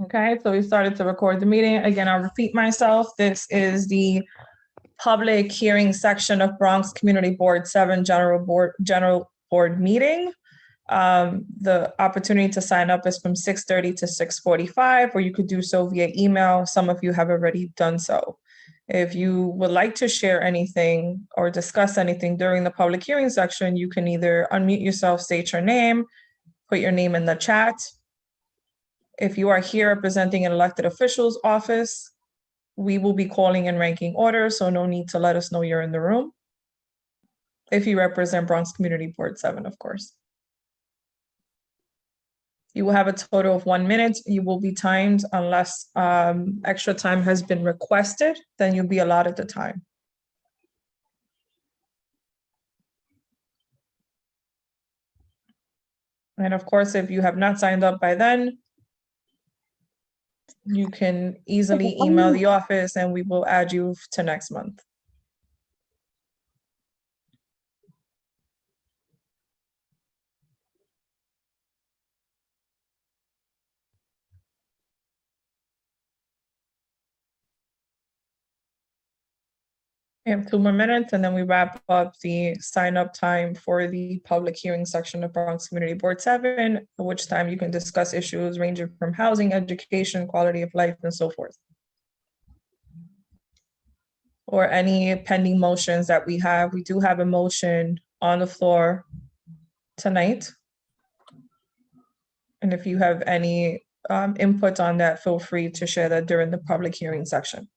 Okay, so we started to record the meeting. Again, I'll repeat myself. This is the public hearing section of Bronx Community Board 7 General Board meeting. The opportunity to sign up is from 6:30 to 6:45, or you could do so via email. Some of you have already done so. If you would like to share anything or discuss anything during the public hearing section, you can either unmute yourself, state your name, put your name in the chat. If you are here representing an elected official's office, we will be calling and ranking order, so no need to let us know you're in the room. If you represent Bronx Community Board 7, of course. You will have a total of 1 minute. You will be timed unless extra time has been requested, then you'll be allotted the time. And of course, if you have not signed up by then, you can easily email the office and we will add you to next month. We have 2 more minutes and then we wrap up the sign up time for the public hearing section of Bronx Community Board 7, at which time you can discuss issues ranging from housing, education, quality of life, and so forth. Or any pending motions that we have. We do have a motion on the floor tonight. And if you have any input on that, feel free to share that during the public hearing section.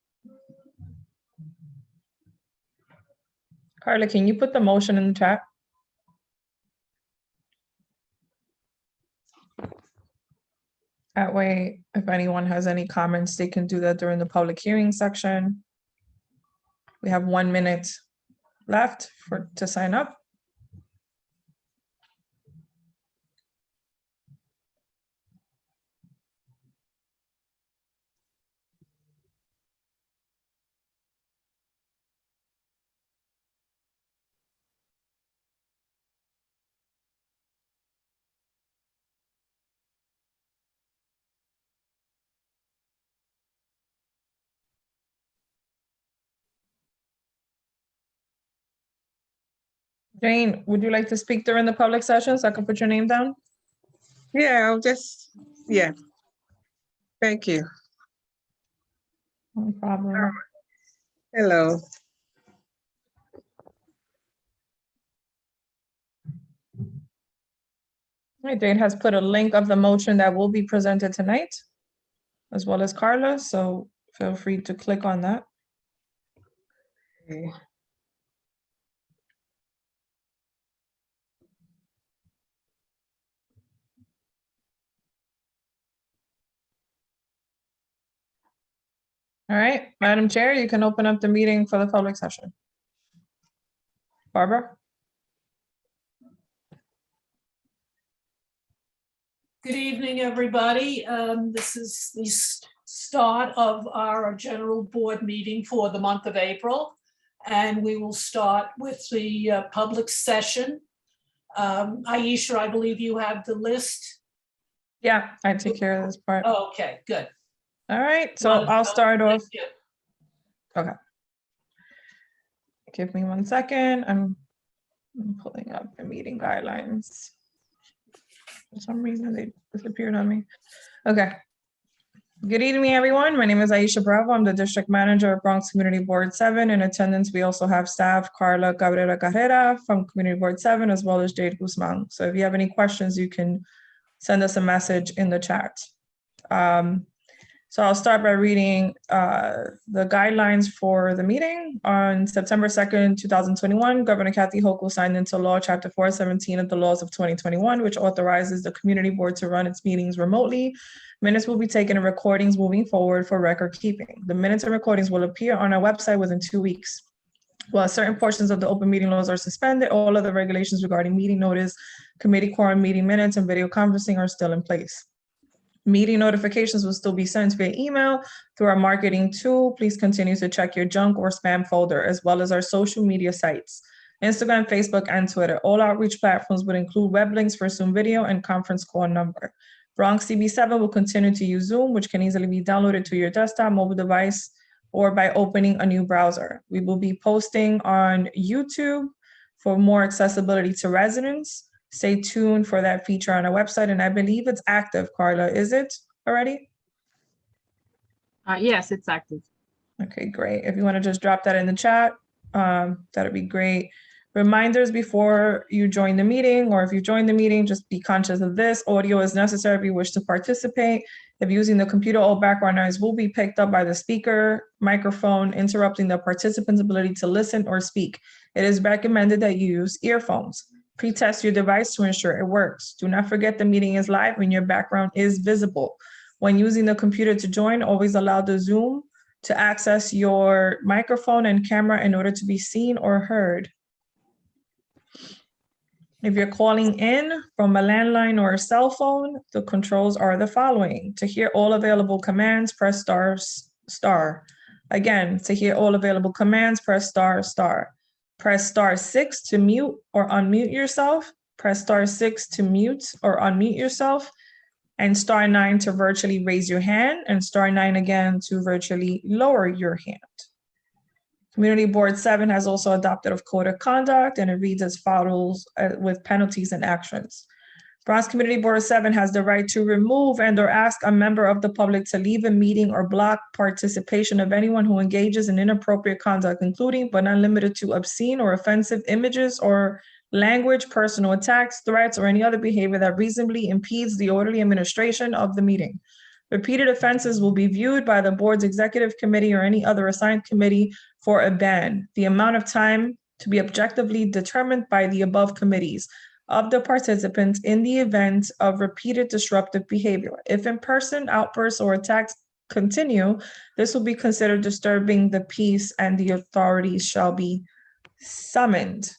Carla, can you put the motion in the chat? That way, if anyone has any comments, they can do that during the public hearing section. We have 1 minute left to sign up. Jane, would you like to speak during the public session so I can put your name down? Yeah, yeah. Thank you. No problem. Hello. All right, Jane has put a link of the motion that will be presented tonight, as well as Carla, so feel free to click on that. Okay. All right, Madam Chair, you can open up the meeting for the public session. Barbara? Good evening, everybody. This is the start of our general board meeting for the month of April. And we will start with the public session. Aisha, I believe you have the list. Yeah, I take care of this part. Oh, okay, good. All right, so I'll start off. Thank you. Okay. Give me 1 second. I'm pulling up the meeting guidelines. For some reason, they disappeared on me. Okay. Good evening, everyone. My name is Aisha Bravo. I'm the district manager of Bronx Community Board 7. In attendance, we also have staff Carla Cabrera Carrera from Community Board 7, as well as Jade Guzman. So if you have any questions, you can send us a message in the chat. So I'll start by reading the guidelines for the meeting. On September 2nd, 2021, Governor Kathy Hochul signed into law Chapter 417 of the laws of 2021, which authorizes the community board to run its meetings remotely. Minutes will be taken and recordings moving forward for record keeping. The minutes and recordings will appear on our website within 2 weeks. While certain portions of the open meeting laws are suspended, all other regulations regarding meeting notice, committee quorum, meeting minutes, and video conferencing are still in place. Meeting notifications will still be sent via email through our marketing tool. Please continue to check your junk or spam folder, as well as our social media sites, Instagram, Facebook, and Twitter. All outreach platforms would include web links for Zoom video and conference call number. Bronx CB7 will continue to use Zoom, which can easily be downloaded to your desktop, mobile device, or by opening a new browser. We will be posting on YouTube for more accessibility to residents. Stay tuned for that feature on our website, and I believe it's active, Carla. Is it already? Yes, it's active. Okay, great. If you want to just drop that in the chat, that'd be great. Reminders before you join the meeting, or if you join the meeting, just be conscious of this. Audio is necessary if you wish to participate. If using the computer, all background noise will be picked up by the speaker microphone, interrupting the participant's ability to listen or speak. It is recommended that you use earphones. Pre-test your device to ensure it works. Do not forget the meeting is live when your background is visible. When using the computer to join, always allow the Zoom to access your microphone and camera in order to be seen or heard. If you're calling in from a landline or a cell phone, the controls are the following. To hear all available commands, press star. Again, to hear all available commands, press star. Press *6 to mute or unmute yourself. Press *6 to mute or unmute yourself. And *9 to virtually raise your hand, and *9 again to virtually lower your hand. Community Board 7 has also adopted a code of conduct, and it reads as follows with penalties and actions. Bronx Community Board 7 has the right to remove and or ask a member of the public to leave a meeting or block participation of anyone who engages in inappropriate conduct, including but not limited to obscene or offensive images or language, personal attacks, threats, or any other behavior that reasonably impedes the orderly administration of the meeting. Repeated offenses will be viewed by the board's executive committee or any other assigned committee for a ban. The amount of time to be objectively determined by the above committees of the participants in the event of repeated disruptive behavior. If in-person outbursts or attacks continue, this will be considered disturbing the peace and the authorities shall be summoned.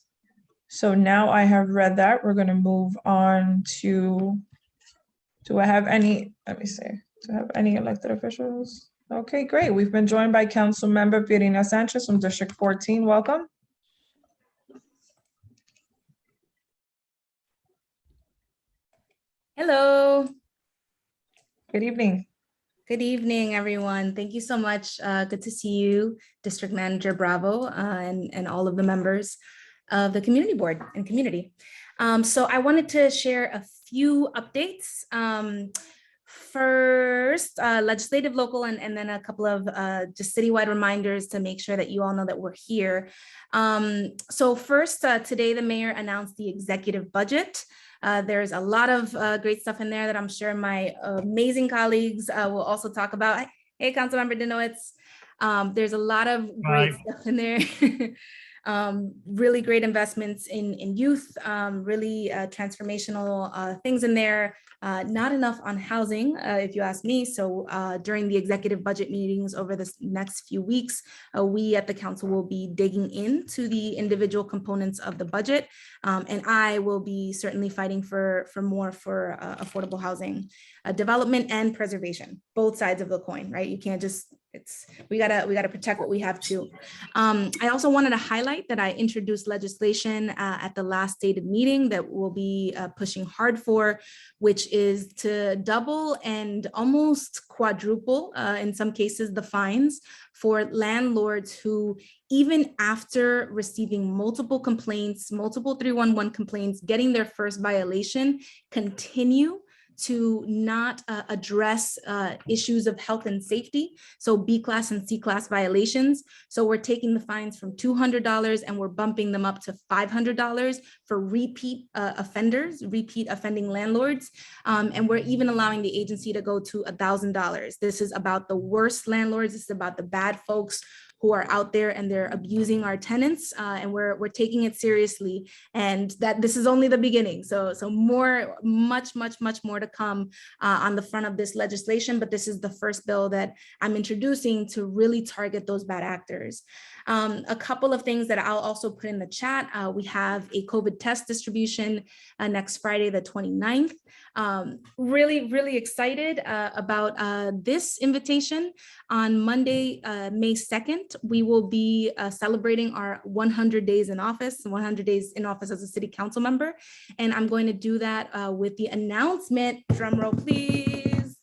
So now I have read that, we're going to move on to, do I have any, let me see, do I have any elected officials? Okay, great. We've been joined by Council Member Virginia Sanchez from District 14. Welcome. Hello. Good evening. Good evening, everyone. Thank you so much. Good to see you, District Manager Bravo, and all of the members of the community board and community. So I wanted to share a few updates. First, legislative, local, and then a couple of just citywide reminders to make sure that you all know that we're here. So first, today the mayor announced the executive budget. There's a lot of great stuff in there that I'm sure my amazing colleagues will also talk about. Hey, Councilmember Dinowitz. There's a lot of great stuff in there. Really great investments in youth, really transformational things in there. Not enough on housing, if you ask me. So during the executive budget meetings over the next few weeks, we at the council will be digging into the individual components of the budget. And I will be certainly fighting for more for affordable housing development and preservation, both sides of the coin, right? You can't just, we gotta protect what we have too. I also wanted to highlight that I introduced legislation at the last stated meeting that we'll be pushing hard for, which is to double and almost quadruple, in some cases, the fines for landlords who, even after receiving multiple complaints, multiple 311 complaints, getting their first violation, continue to not address issues of health and safety. So B-class and C-class violations. So we're taking the fines from $200 and we're bumping them up to $500 for repeat offenders, repeat offending landlords. And we're even allowing the agency to go to $1,000. This is about the worst landlords. This is about the bad folks who are out there and they're abusing our tenants, and we're taking it seriously, and that this is only the beginning. So more, much more to come on the front of this legislation, but this is the first bill that I'm introducing to really target those bad actors. A couple of things that I'll also put in the chat. We have a COVID test distribution next Friday, the 29th. Really excited about this invitation. On Monday, May 2nd, we will be celebrating our 100 days in office, 100 days in office as a city council member. And I'm going to do that with the announcement, drum roll please,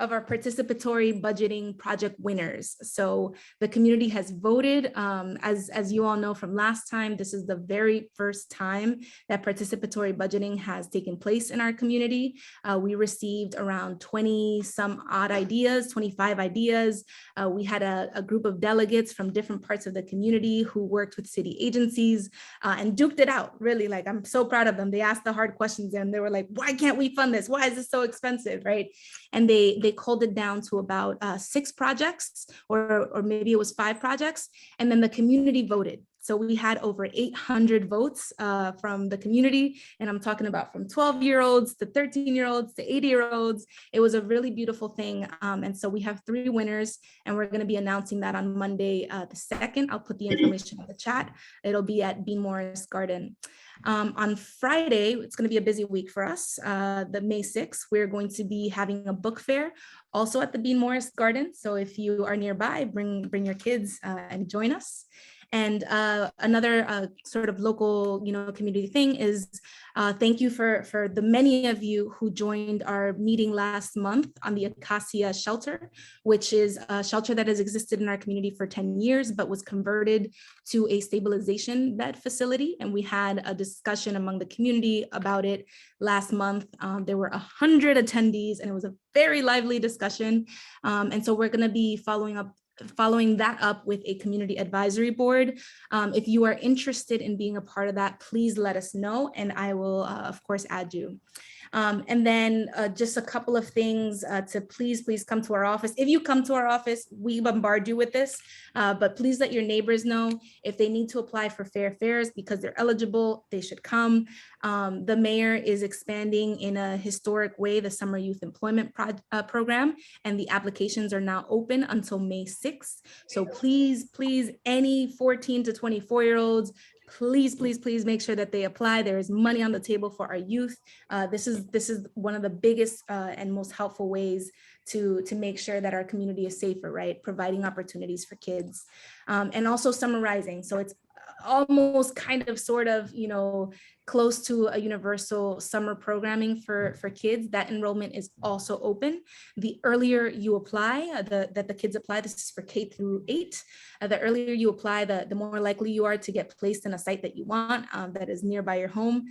of our participatory budgeting project winners. So the community has voted. As you all know from last time, this is the very first time that participatory budgeting has taken place in our community. We received around 20 some odd ideas, 25 ideas. We had a group of delegates from different parts of the community who worked with city agencies and duked it out, really. Like, I'm so proud of them. They asked the hard questions and they were like, why can't we fund this? Why is this so expensive, right? And they culled it down to about 6 projects, or maybe it was 5 projects, and then the community voted. So we had over 800 votes from the community, and I'm talking about from 12-year-olds to 13-year-olds to 80-year-olds. It was a really beautiful thing. And so we have 3 winners, and we're going to be announcing that on Monday, the 2nd. I'll put the information in the chat. It'll be at Bean Morris Garden. On Friday, it's going to be a busy week for us. The May 6th, we're going to be having a book fair also at the Bean Morris Garden. So if you are nearby, bring your kids and join us. And another sort of local, community thing is thank you for the many of you who joined our meeting last month on the Acacia shelter, which is a shelter that has existed in our community for 10 years, but was converted to a stabilization bed facility. And we had a discussion among the community about it last month. There were 100 attendees, and it was a very lively discussion. And so we're going to be following that up with a community advisory board. If you are interested in being a part of that, please let us know, and I will, of course, add you. And then just a couple of things to please come to our office. If you come to our office, we bombard you with this, but please let your neighbors know if they need to apply for fair fares because they're eligible, they should come. The mayor is expanding in a historic way the summer youth employment program, and the applications are now open until May 6th. So please, any 14 to 24-year-olds, please make sure that they apply. There is money on the table for our youth. This is one of the biggest and most helpful ways to make sure that our community is safer, right? Providing opportunities for kids, and also summarizing. So it's almost kind of sort of, close to a universal summer programming for kids. That enrollment is also open. The earlier you apply, that the kids apply, this is for K through 8. The earlier you apply, the more likely you are to get placed in a site that you want, that is nearby your home.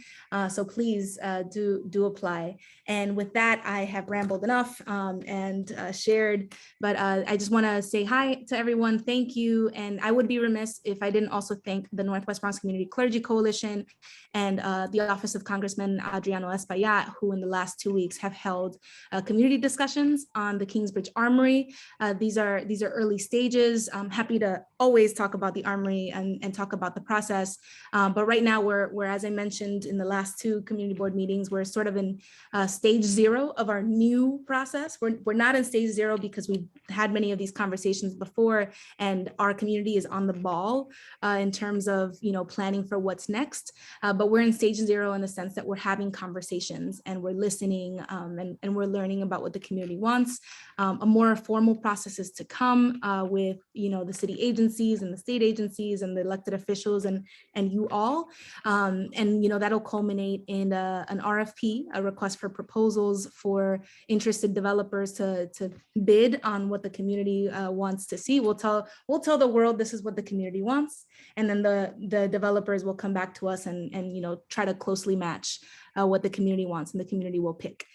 So please do apply. And with that, I have rambled enough and shared, but I just want to say hi to everyone. Thank you. And I would be remiss if I didn't also thank the Northwest Bronx Community Clergy Coalition and the Office of Congressman Adriano Espaillat, who in the last 2 weeks have held community discussions on the Kingsbridge Armory. These are early stages. I'm happy to always talk about the Armory and talk about the process. But right now we're, as I mentioned in the last 2 community board meetings, we're sort of in stage 0 of our new process. We're not in stage 0 because we've had many of these conversations before, and our community is on the ball in terms of planning for what's next. But we're in stage 0 in the sense that we're having conversations and we're listening and we're learning about what the community wants. A more formal process is to come with the city agencies and the state agencies and the elected officials and you all, and that'll culminate in an RFP, a request for proposals for interested developers to bid on what the community wants to see. We'll tell the world this is what the community wants, and then the developers will come back to us and try to closely match what the community wants, and the community will pick.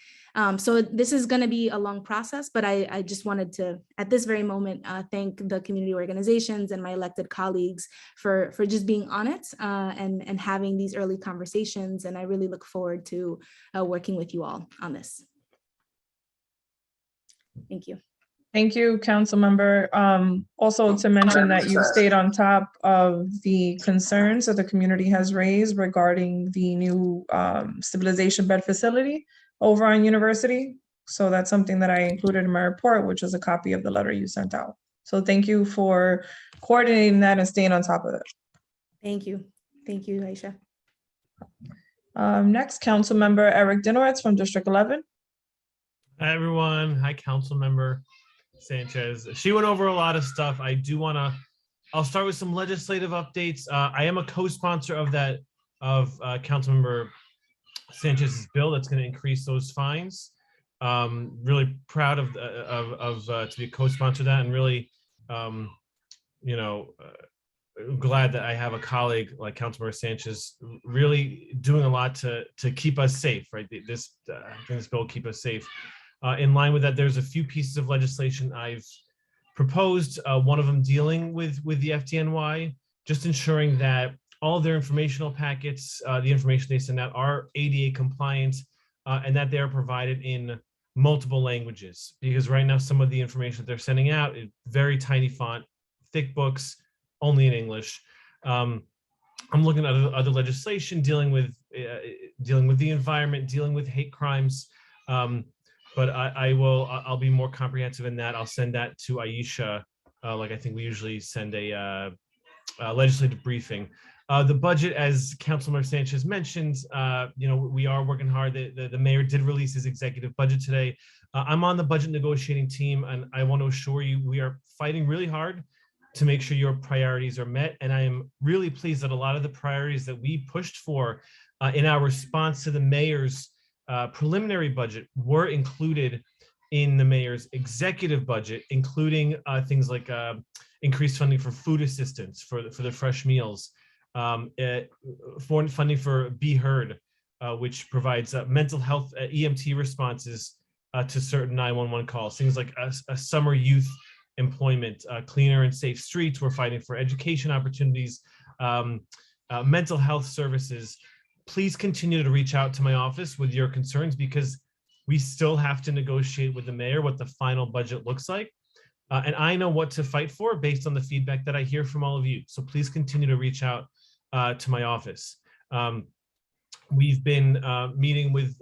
So this is going to be a long process, but I just wanted to, at this very moment, thank the community organizations and my elected colleagues for just being on it and having these early conversations. And I really look forward to working with you all on this. Thank you. Thank you, Council Member. Also to mention that you stayed on top of the concerns that the community has raised regarding the new stabilization bed facility over on University. So that's something that I included in my report, which is a copy of the letter you sent out. So thank you for coordinating that and staying on top of it. Thank you. Thank you, Aisha. Next, council member Eric Dinowitz from District 11. Hi, everyone. Hi, council member Sanchez. She went over a lot of stuff. I'll start with some legislative updates. I am a co-sponsor of council member Sanchez's bill that's going to increase those fines. Really proud to be a co-sponsor of that, and really, glad that I have a colleague like Councilmember Sanchez really doing a lot to keep us safe, right? I think this bill will keep us safe. In line with that, there's a few pieces of legislation I've proposed, one of them dealing with the FDNY, just ensuring that all of their informational packets, the information they send out, are ADA compliant, and that they're provided in multiple languages. Because right now, some of the information that they're sending out is very tiny font, thick books, only in English. I'm looking at other legislation dealing with the environment, dealing with hate crimes. But I'll be more comprehensive in that. I'll send that to Aisha, like I think we usually send a legislative briefing. The budget, as Councilmember Sanchez mentioned, we are working hard. The mayor did release his executive budget today. I'm on the budget negotiating team, and I want to assure you we are fighting really hard to make sure your priorities are met. And I am really pleased that a lot of the priorities that we pushed for in our response to the mayor's preliminary budget were included in the mayor's executive budget, including things like increased funding for food assistance for the fresh meals, foreign funding for Be Heard, which provides mental health EMT responses to certain 911 calls, things like a summer youth employment, cleaner and safe streets. We're fighting for education opportunities, mental health services. Please continue to reach out to my office with your concerns, because we still have to negotiate with the mayor what the final budget looks like. And I know what to fight for based on the feedback that I hear from all of you. So please continue to reach out to my office. We've been meeting with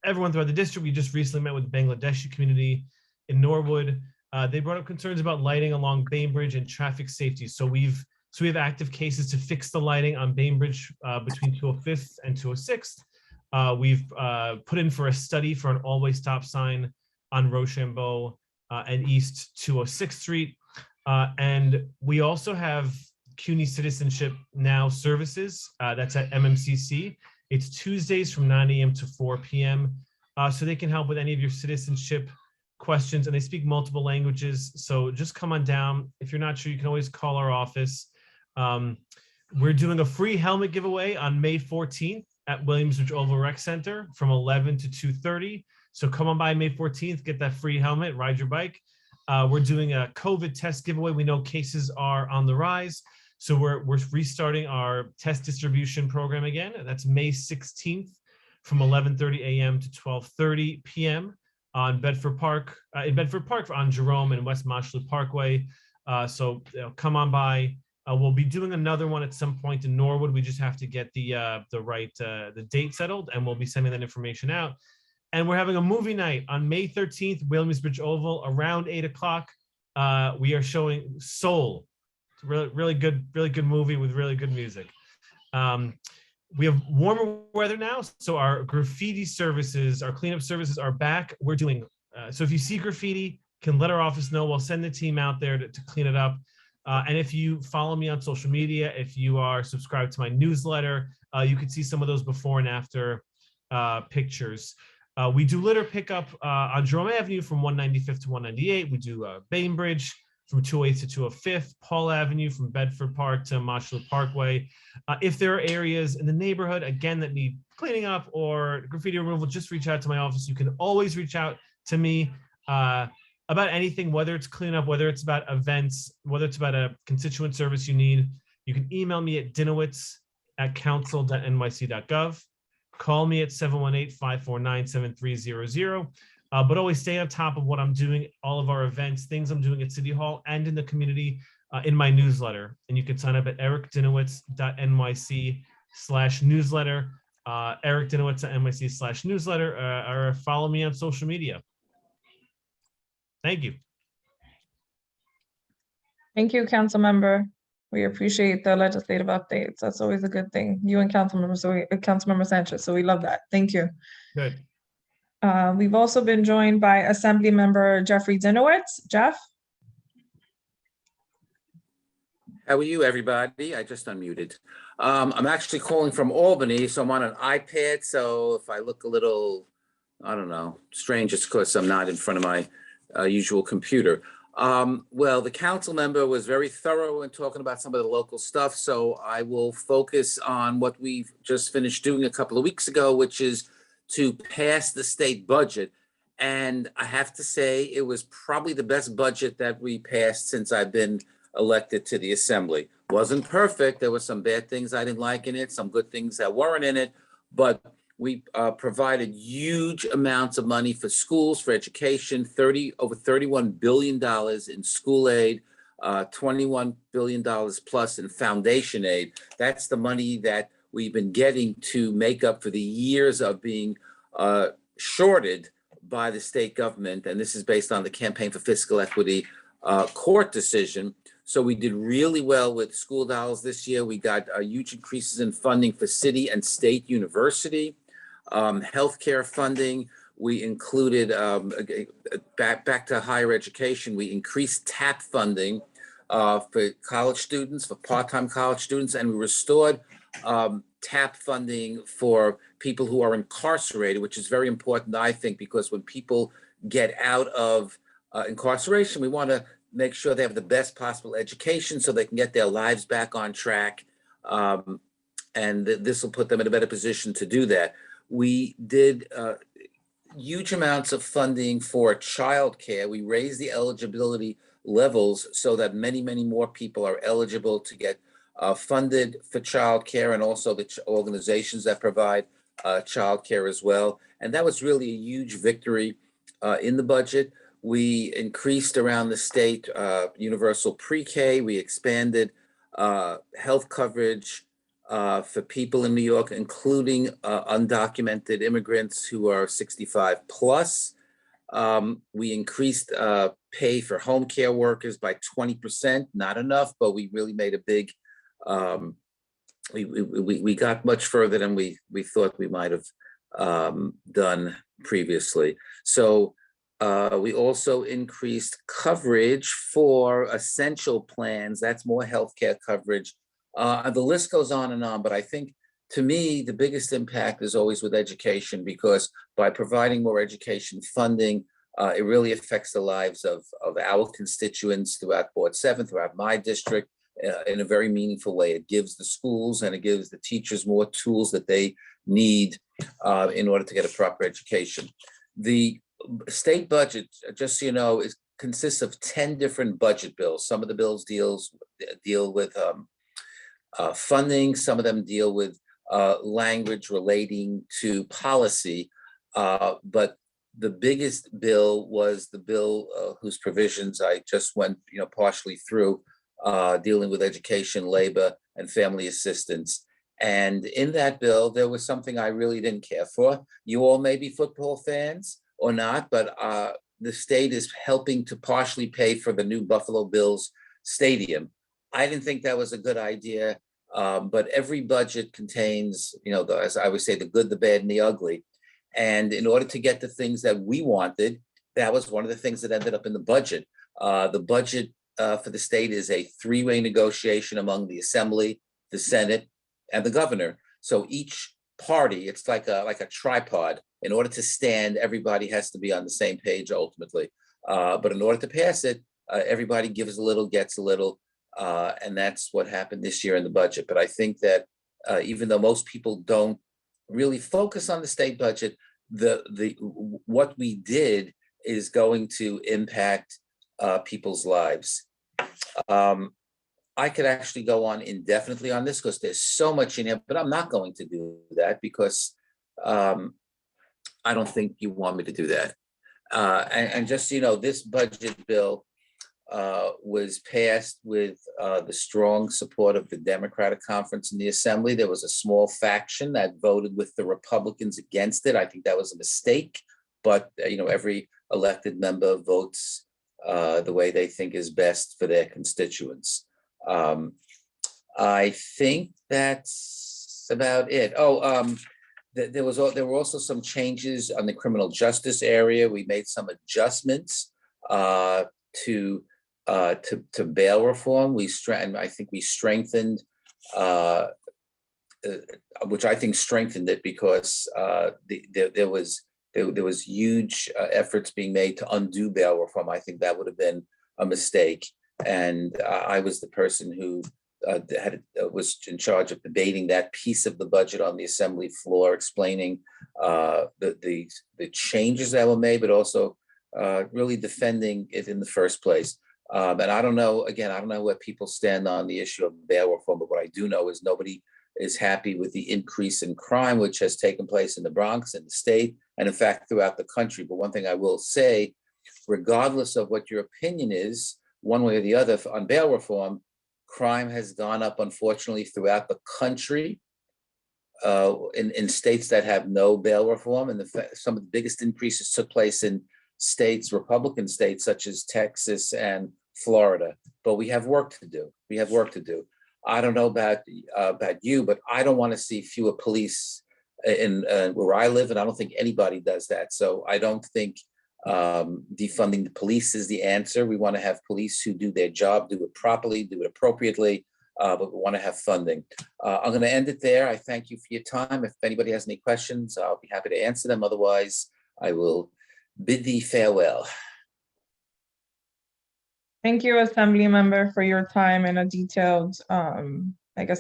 everyone throughout the district. We just recently met with the Bangladeshi community in Norwood. They brought up concerns about lighting along Bainbridge and traffic safety. So we have active cases to fix the lighting on Bainbridge between 205th and 206th. We've put in for a study for an all-way stop sign on Rochambeau and East 206th Street. And we also have CUNY Citizenship Now services. That's at MMCC. It's Tuesdays from 9 a.m. to 4 p.m. So they can help with any of your citizenship questions, and they speak multiple languages. So just come on down. If you're not sure, you can always call our office. We're doing a free helmet giveaway on May 14th at Williamsbridge Oval Rec Center from 11 to 2:30. So come on by May 14th, get that free helmet, ride your bike. We're doing a COVID test giveaway. We know cases are on the rise, so we're restarting our test distribution program again. That's May 16th from 11:30 a.m. to 12:30 p.m. on Bedford Park, in Bedford Park on Jerome and West Mosholu Parkway. So come on by. We'll be doing another one at some point in Norwood. We just have to get the date settled, and we'll be sending that information out. And we're having a movie night on May 13th, Williamsbridge Oval, around 8 o'clock. We are showing Soul. It's a really good movie with really good music. We have warmer weather now, so our graffiti services, our cleanup services are back. We're doing, so if you see graffiti, can let our office know. We'll send the team out there to clean it up. And if you follow me on social media, if you are subscribed to my newsletter, you can see some of those before and after pictures. We do litter pickup on Jerome Avenue from 195th to 198. We do Bainbridge from 208th to 205th, Paul Avenue from Bedford Park to Mosholu Parkway. If there are areas in the neighborhood, again, that need cleaning up or graffiti removal, just reach out to my office. You can always reach out to me about anything, whether it's cleanup, whether it's about events, whether it's about a constituent service you need. You can email me at dinowitz@council.nyc.gov. Call me at 718-549-7300. But always stay on top of what I'm doing, all of our events, things I'm doing at City Hall and in the community in my newsletter. And you can sign up at ericdinowitz.nyc/newsletter, ericdinowitz.nyc/newsletter, or follow me on social media. Thank you. Thank you, council member. We appreciate the legislative updates. That's always a good thing. You and Councilmember Sanchez, so we love that. Thank you. Good. We've also been joined by Assembly Member Jeffrey Dinowitz. Jeff? How are you, everybody? I just unmuted. I'm actually calling from Albany, so I'm on an iPad. So if I look a little, I don't know, strange, it's because I'm not in front of my usual computer. Well, the council member was very thorough in talking about some of the local stuff. So I will focus on what we've just finished doing a couple of weeks ago, which is to pass the state budget. And I have to say, it was probably the best budget that we passed since I've been elected to the assembly. Wasn't perfect. There were some bad things I didn't like in it, some good things that weren't in it, but we provided huge amounts of money for schools, for education, over $31 billion in school aid, $21 billion plus in foundation aid. That's the money that we've been getting to make up for the years of being shorted by the state government. And this is based on the Campaign for Fiscal Equity court decision. So we did really well with school dollars this year. We got huge increases in funding for city and state university, healthcare funding. We included, back to higher education, we increased TAP funding for college students, for part-time college students, and we restored TAP funding for people who are incarcerated, which is very important, I think, because when people get out of incarceration, we want to make sure they have the best possible education so they can get their lives back on track. And this will put them in a better position to do that. We did huge amounts of funding for childcare. We raised the eligibility levels so that many, many more people are eligible to get funded for childcare, and also the organizations that provide childcare as well. And that was really a huge victory in the budget. We increased around the state universal pre-K. We expanded health coverage for people in New York, including undocumented immigrants who are 65 plus. We increased pay for home care workers by 20%. Not enough, but we really made a big, we got much further than we thought we might have done previously. So we also increased coverage for essential plans. That's more healthcare coverage. The list goes on, but I think, to me, the biggest impact is always with education, because by providing more education funding, it really affects the lives of our constituents throughout Ward 7, throughout my district, in a very meaningful way. It gives the schools and it gives the teachers more tools that they need in order to get a proper education. The state budget, just so you know, consists of 10 different budget bills. Some of the bills deal with funding. Some of them deal with language relating to policy. But the biggest bill was the bill whose provisions I just went, partially through, dealing with education, labor, and family assistance. And in that bill, there was something I really didn't care for. You all may be football fans or not, but the state is helping to partially pay for the new Buffalo Bills stadium. I didn't think that was a good idea, but every budget contains, as I would say, the good, the bad, and the ugly. And in order to get the things that we wanted, that was one of the things that ended up in the budget. The budget for the state is a three-way negotiation among the Assembly, the Senate, and the governor. So each party, it's like a tripod. In order to stand, everybody has to be on the same page ultimately. But in order to pass it, everybody gives a little, gets a little, and that's what happened this year in the budget. But I think that even though most people don't really focus on the state budget, what we did is going to impact people's lives. I could actually go on indefinitely on this because there's so much in here, but I'm not going to do that because I don't think you want me to do that. And just so you know, this budget bill was passed with the strong support of the Democratic Conference in the Assembly. There was a small faction that voted with the Republicans against it. I think that was a mistake, but every elected member votes the way they think is best for their constituents. I think that's about it. There were also some changes on the criminal justice area. We made some adjustments to bail reform. I think we strengthened, which I think strengthened it because there was huge efforts being made to undo bail reform. I think that would have been a mistake, and I was the person who was in charge of debating that piece of the budget on the assembly floor, explaining the changes that were made, but also really defending it in the first place. And I don't know where people stand on the issue of bail reform, but what I do know is nobody is happy with the increase in crime, which has taken place in the Bronx, in the state, and in fact, throughout the country. But one thing I will say, regardless of what your opinion is, one way or the other on bail reform, crime has gone up, unfortunately, throughout the country in states that have no bail reform. And some of the biggest increases took place in states, Republican states, such as Texas and Florida. But we have work to do. I don't know about you, but I don't want to see fewer police in where I live, and I don't think anybody does that. So I don't think defunding the police is the answer. We want to have police who do their job, do it properly, do it appropriately, but we want to have funding. I'm going to end it there. I thank you for your time. If anybody has any questions, I'll be happy to answer them. Otherwise, I will bid thee farewell. Thank you, Assembly Member, for your time and a detailed,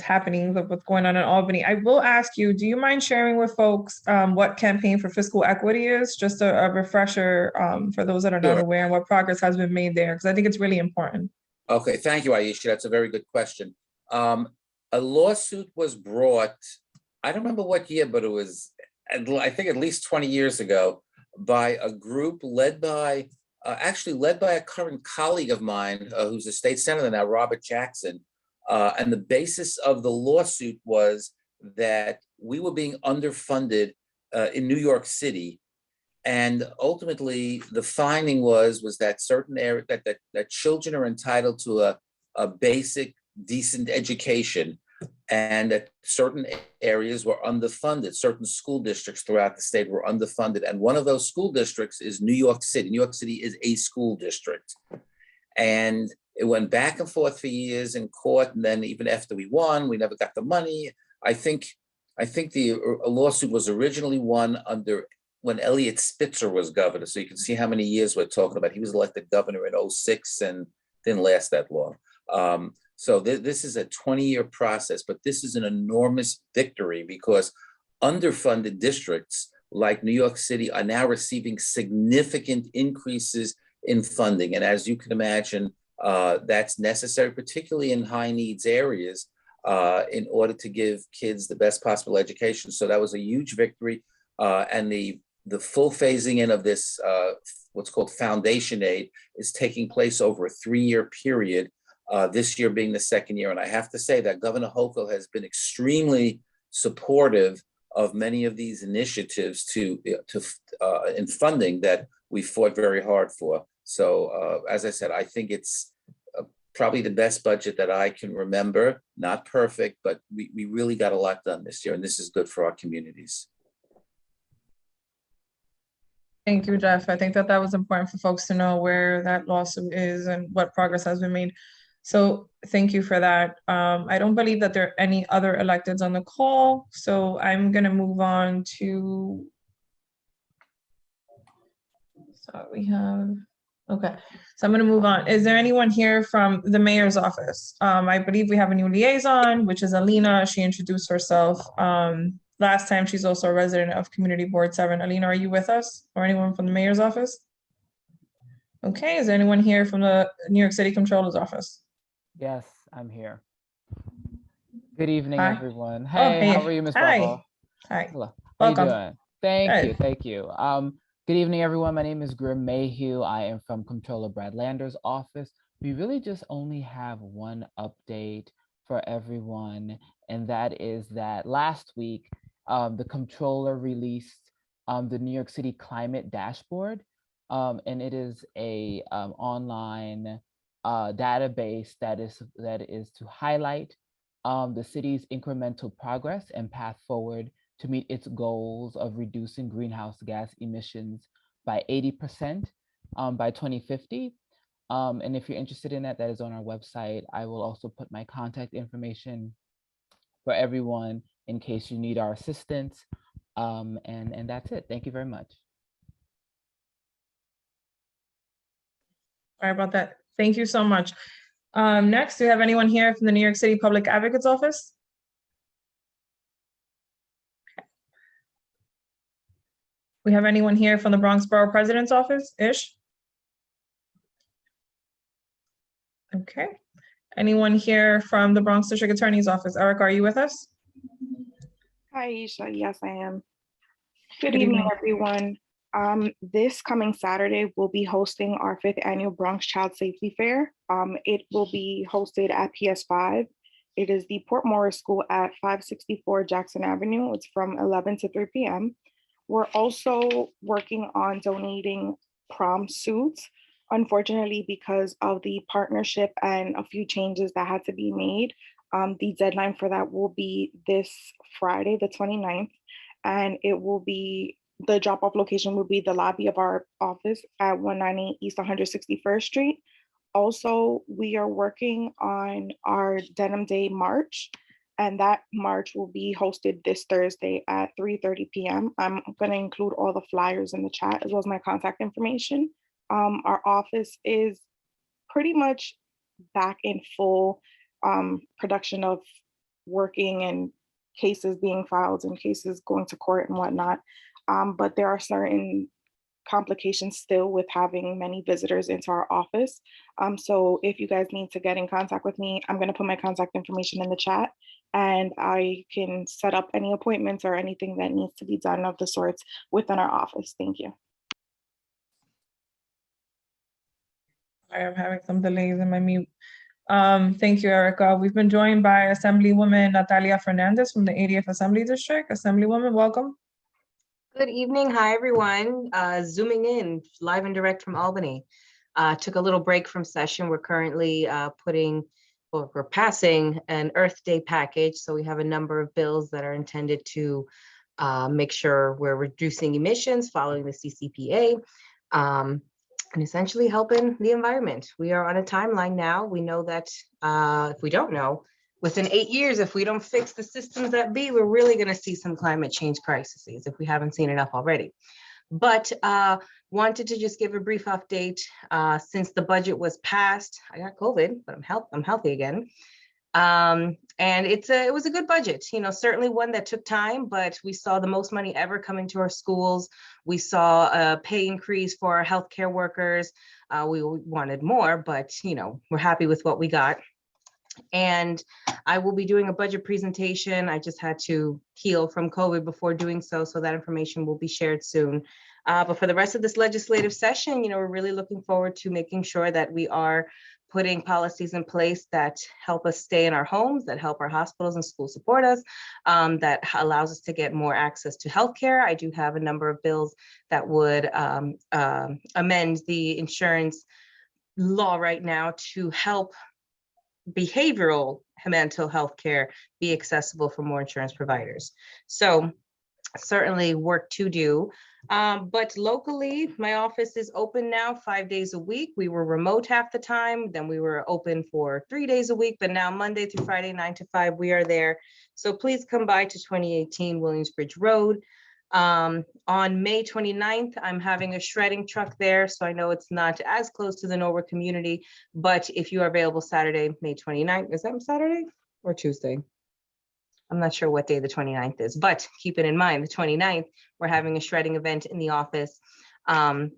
happenings of what's going on in Albany. I will ask you, do you mind sharing with folks what Campaign for Fiscal Equity is? Just a refresher for those that are not aware, and what progress has been made there, because I think it's really important. Okay, thank you, Aisha. That's a very good question. A lawsuit was brought, I don't remember what year, but it was, I think at least 20 years ago, by a group led by a current colleague of mine who's a state senator now, Robert Jackson. And the basis of the lawsuit was that we were being underfunded in New York City. And ultimately, the finding was that certain area that children are entitled to a basic, decent education, and that certain areas were underfunded. Certain school districts throughout the state were underfunded. And one of those school districts is New York City. New York City is a school district. And it went back and forth for years in court. And then even after we won, we never got the money. I think the lawsuit was originally won when Eliot Spitzer was governor. So you can see how many years we're talking about. He was elected governor in 2006 and didn't last that long. So this is a 20-year process, but this is an enormous victory because underfunded districts like New York City are now receiving significant increases in funding. And as you can imagine, that's necessary, particularly in high needs areas, in order to give kids the best possible education. So that was a huge victory. And the full phasing in of this, what's called foundation aid, is taking place over a 3-year period. This year being the second year. And I have to say that Governor Hochul has been extremely supportive of many of these initiatives in funding that we fought very hard for. So as I said, I think it's probably the best budget that I can remember. Not perfect, but we really got a lot done this year, and this is good for our communities. Thank you, Jeff. I think that was important for folks to know where that lawsuit is and what progress has been made. So thank you for that. I don't believe that there are any other electeds on the call. So I'm going to move on to, okay. So I'm going to move on. Is there anyone here from the mayor's office? I believe we have a new liaison, which is Alina. She introduced herself. Last time, she's also a resident of Community Board 7. Alina, are you with us, or anyone from the mayor's office? Okay, is there anyone here from the New York City Comptroller's office? Yes, I'm here. Good evening, Hi. everyone. Hey, how are you, Ms. Hi. Bravo? Hi. Hello. Welcome. How you doing? Thank Good. you, thank you. Good evening, everyone. My name is Grim Mayhew. I am from Comptroller Brad Lander's office. We really just only have one update for everyone, and that is that last week, the Comptroller released the New York City Climate Dashboard, and it is a online database that is to highlight the city's incremental progress and path forward to meet its goals of reducing greenhouse gas emissions by 80% by 2050. And if you're interested in that, that is on our website. I will also put my contact information for everyone in case you need our assistance. And that's it. Thank you very much. Sorry about that. Thank you so much. Next, do you have anyone here from the New York City Public Advocate's Office? We have anyone here from the Bronx Borough President's Office, Ish? Okay. Anyone here from the Bronx District Attorney's Office? Eric, are you with us? Hi, Isha. Yes, I am. Good Good evening, evening. everyone. This coming Saturday, we'll be hosting our 5th annual Bronx Child Safety Fair. It will be hosted at PS5. It is the Port Morris School at 564 Jackson Avenue. It's from 11 to 3 p.m. We're also working on donating prom suits. Unfortunately, because of the partnership and a few changes that had to be made, the deadline for that will be this Friday, the 29th, and it will be, the drop-off location will be the lobby of our office at 198 East 161st Street. Also, we are working on our Denim Day March, and that march will be hosted this Thursday at 3:30 p.m. I'm going to include all the flyers in the chat as well as my contact information. Our office is pretty much back in full production of working and cases being filed and cases going to court and whatnot. But there are certain complications still with having many visitors into our office. So if you guys need to get in contact with me, I'm going to put my contact information in the chat, and I can set up any appointments or anything that needs to be done of the sorts within our office. Thank you. I am having some delays in my mute. Thank you, Erica. We've been joined by Assemblywoman Natalia Fernandez from the 80th Assembly District. Assemblywoman, welcome. Good evening. Hi, everyone. Zooming in live and direct from Albany. Took a little break from session. We're currently we're passing an Earth Day package. So we have a number of bills that are intended to make sure we're reducing emissions following the CCPA. And essentially helping the environment. We are on a timeline now. We know that if we don't know, within 8 years, if we don't fix the systems that be, we're really going to see some climate change crises if we haven't seen enough already. But wanted to just give a brief update since the budget was passed. I got COVID, but I'm healthy again. And it was a good budget, certainly one that took time, but we saw the most money ever coming to our schools. We saw a pay increase for our healthcare workers. We wanted more, but we're happy with what we got. And I will be doing a budget presentation. I just had to heal from COVID before doing so that information will be shared soon. But for the rest of this legislative session, we're really looking forward to making sure that we are putting policies in place that help us stay in our homes, that help our hospitals and schools support us, that allows us to get more access to healthcare. I do have a number of bills that would amend the insurance law right now to help behavioral mental health care be accessible for more insurance providers. So certainly work to do. But locally, my office is open now 5 days a week. We were remote half the time. Then we were open for 3 days a week, but now Monday through Friday, 9 to 5, we are there. So please come by to 2018 Williamsbridge Road. On May 29th, I'm having a shredding truck there. So I know it's not as close to the Norwood community, but if you are available Saturday, May 29th, is that Saturday or Tuesday? I'm not sure what day the 29th is, but keep it in mind, the 29th, we're having a shredding event in the office. And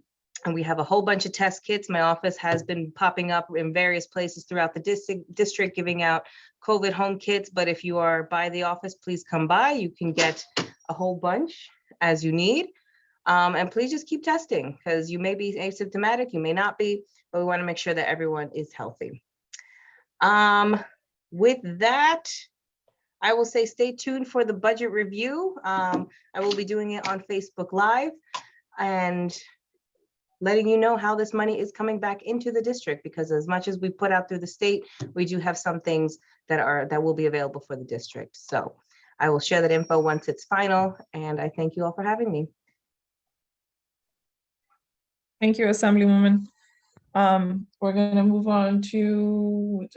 we have a whole bunch of test kits. My office has been popping up in various places throughout the district giving out COVID home kits. But if you are by the office, please come by. You can get a whole bunch as you need. And please just keep testing because you may be asymptomatic, you may not be, but we want to make sure that everyone is healthy. With that, I will say stay tuned for the budget review. I will be doing it on Facebook Live, and letting you know how this money is coming back into the district, because as much as we put out through the state, we do have some things that will be available for the district. So I will share that info once it's final, and I thank you all for having me. Thank you, Assemblywoman. We're going to move on to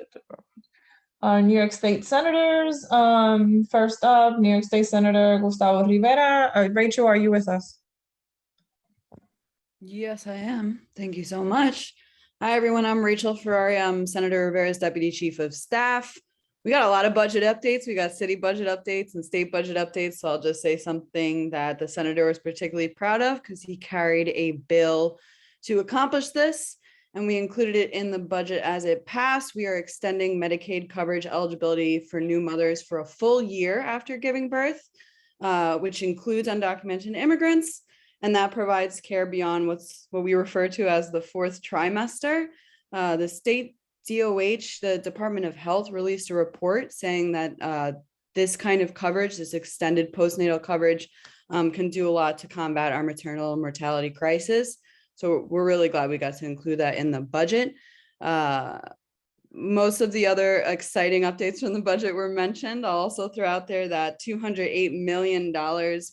New York State Senators. First up, New York State Senator Gustavo Rivera. Rachel, are you with us? Yes, I am. Thank you so much. Hi, everyone. I'm Rachel Ferrari. I'm Senator Rivera's Deputy Chief of Staff. We got a lot of budget updates. We got city budget updates and state budget updates. So I'll just say something that the senator was particularly proud of because he carried a bill to accomplish this. And we included it in the budget as it passed. We are extending Medicaid coverage eligibility for new mothers for a full year after giving birth, which includes undocumented immigrants. And that provides care beyond what we refer to as the fourth trimester. The state DOH, the Department of Health, released a report saying that this kind of coverage, this extended postnatal coverage, can do a lot to combat our maternal mortality crisis. So we're really glad we got to include that in the budget. Most of the other exciting updates from the budget were mentioned. I'll also throw out there that $208 million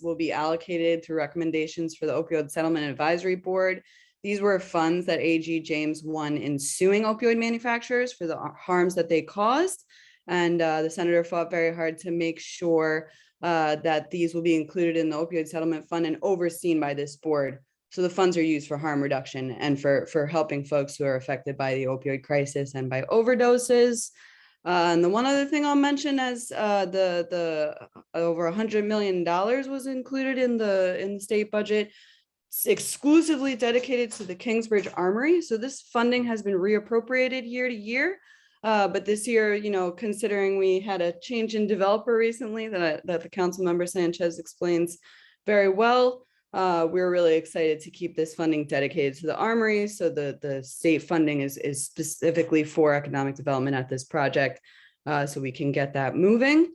will be allocated through recommendations for the Opioid Settlement Advisory Board. These were funds that AG James won in suing opioid manufacturers for the harms that they caused. And the senator fought very hard to make sure that these will be included in the opioid settlement fund and overseen by this board. So the funds are used for harm reduction and for helping folks who are affected by the opioid crisis and by overdoses. And the one other thing I'll mention is the over $100 million was included in the state budget, exclusively dedicated to the Kingsbridge Armory. So this funding has been reappropriated year to year. But this year, considering we had a change in developer recently that the council member Sanchez explains very well, we're really excited to keep this funding dedicated to the Armory. So the state funding is specifically for economic development at this project, so we can get that moving.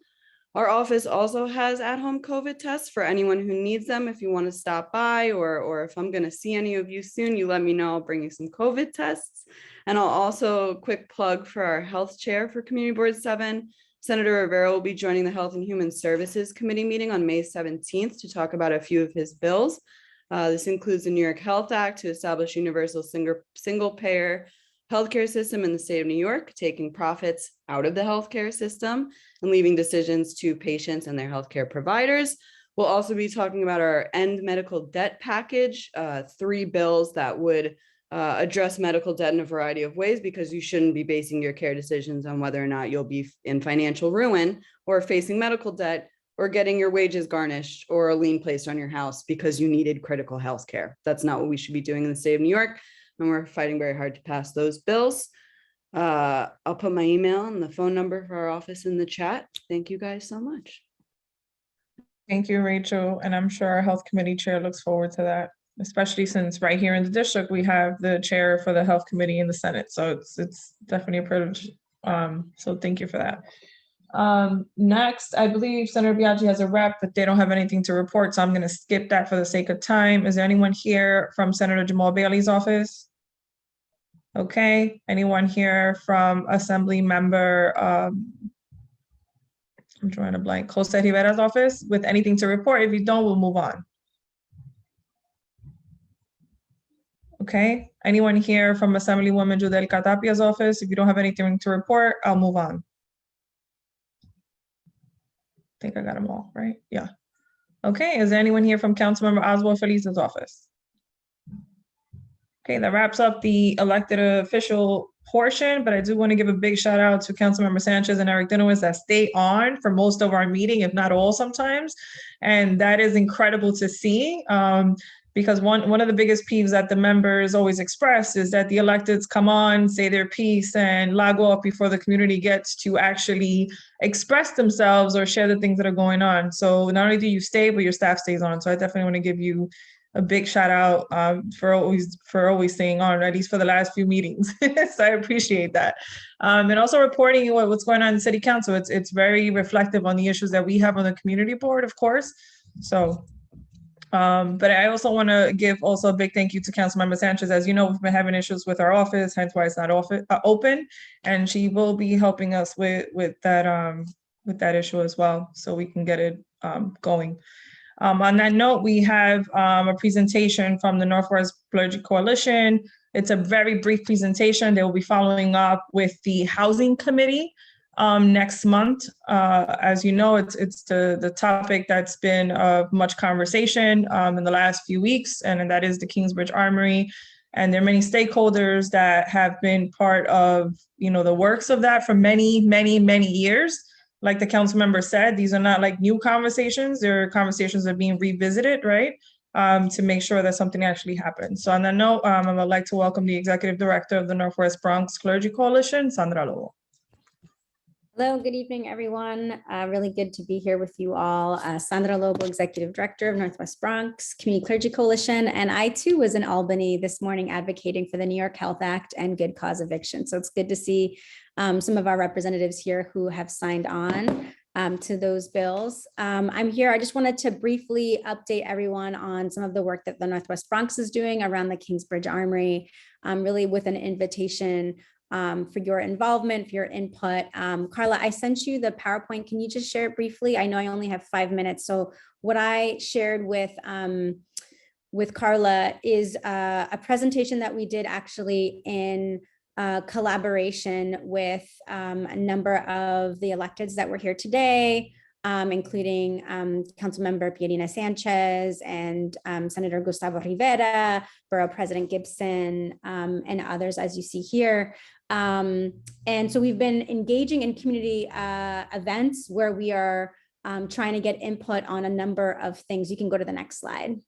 Our office also has at-home COVID tests for anyone who needs them. If you want to stop by, or if I'm going to see any of you soon, you let me know. I'll bring you some COVID tests. And I'll also quick plug for our health chair for Community Board 7. Senator Rivera will be joining the Health and Human Services Committee meeting on May 17th to talk about a few of his bills. This includes the New York Health Act to establish universal single-payer healthcare system in the state of New York, taking profits out of the healthcare system and leaving decisions to patients and their healthcare providers. We'll also be talking about our end medical debt package, 3 bills that would address medical debt in a variety of ways, because you shouldn't be basing your care decisions on whether or not you'll be in financial ruin or facing medical debt or getting your wages garnished or a lien placed on your house because you needed critical health care. That's not what we should be doing in the state of New York. And we're fighting very hard to pass those bills. I'll put my email and the phone number for our office in the chat. Thank you guys so much. Thank you, Rachel. And I'm sure our health committee chair looks forward to that, especially since right here in the district, we have the chair for the health committee in the Senate. So it's definitely a privilege. So thank you for that. Next, I believe Senator Biaggi has a rep, but they don't have anything to report. So I'm going to skip that for the sake of time. Is there anyone here from Senator Jamal Bailey's office? Okay. Anyone here from Assembly Member, I'm drawing a blank, Jose Rivera's office with anything to report? If you don't, we'll move on. Okay. Anyone here from Assemblywoman Judelica Tapia's office? If you don't have anything to report, I'll move on. I think I got them all, right? Yeah. Okay. Is there anyone here from Councilmember Oswald Felice's office? Okay, that wraps up the elected official portion, but I do want to give a big shout out to Councilmember Sanchez and Eric Dinowitz that stay on for most of our meeting, if not all sometimes. And that is incredible to see. Because one of the biggest peeves that the members always express is that the electeds come on, say their piece, and log off before the community gets to actually express themselves or share the things that are going on. So not only do you stay, but your staff stays on. So I definitely want to give you a big shout out for always staying on, at least for the last few meetings. So I appreciate that. And also reporting what's going on in City Council. It's very reflective on the issues that we have on the community board, of course. So But I also want to give also a big thank you to Councilmember Sanchez. As you know, we've been having issues with our office, hence why it's not open. And she will be helping us with that issue as well, so we can get it going. On that note, we have a presentation from the Northwest Clergy Coalition. It's a very brief presentation. They will be following up with the Housing Committee next month. As you know, it's the topic that's been of much conversation in the last few weeks, and that is the Kingsbridge Armory. And there are many stakeholders that have been part of, the works of that for many, many, many years. Like the council member said, these are not like new conversations. They're conversations that are being revisited, right? To make sure that something actually happens. So on that note, I would like to welcome the Executive Director of the Northwest Bronx Clergy Coalition, Sandra Lobo. Hello, good evening, everyone. Really good to be here with you all. Sandra Lobo, Executive Director of Northwest Bronx Community Clergy Coalition. And I too was in Albany this morning advocating for the New York Health Act and good cause eviction. So it's good to see some of our representatives here who have signed on to those bills. I'm here, I just wanted to briefly update everyone on some of the work that the Northwest Bronx is doing around the Kingsbridge Armory, really with an invitation for your involvement, for your input. Carla, I sent you the PowerPoint. Can you just share it briefly? I know I only have 5 minutes. So what I shared with Carla is a presentation that we did actually in collaboration with a number of the electeds that were here today, including Councilmember Pierina Sanchez and Senator Gustavo Rivera, Borough President Gibson, and others, as you see here. And so we've been engaging in community events where we are trying to get input on a number of things. You can go to the next slide.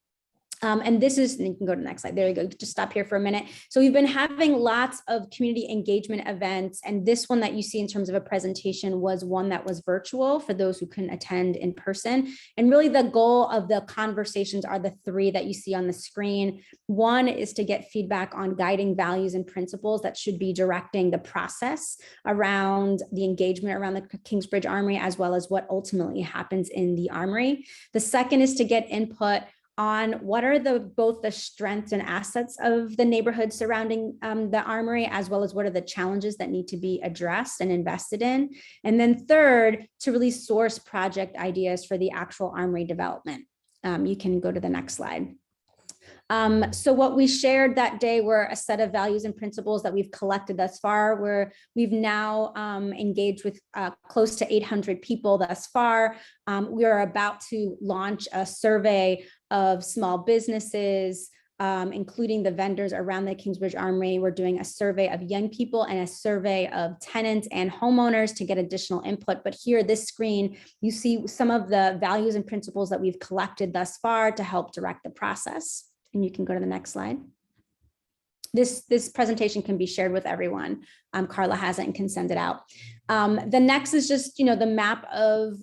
And this is, and you can go to the next slide. There you go. Just stop here for a minute. So we've been having lots of community engagement events. And this one that you see in terms of a presentation was one that was virtual for those who couldn't attend in person. And really the goal of the conversations are the 3 that you see on the screen. One is to get feedback on guiding values and principles that should be directing the process around the engagement around the Kingsbridge Armory, as well as what ultimately happens in the Armory. The second is to get input on what are both the strengths and assets of the neighborhood surrounding the Armory, as well as what are the challenges that need to be addressed and invested in. And then third, to really source project ideas for the actual Armory development. You can go to the next slide. So what we shared that day were a set of values and principles that we've collected thus far, where we've now engaged with close to 800 people thus far. We are about to launch a survey of small businesses, including the vendors around the Kingsbridge Armory. We're doing a survey of young people and a survey of tenants and homeowners to get additional input. But here, this screen, you see some of the values and principles that we've collected thus far to help direct the process. And you can go to the next slide. This presentation can be shared with everyone. Carla has it and can send it out. The next is just, the map of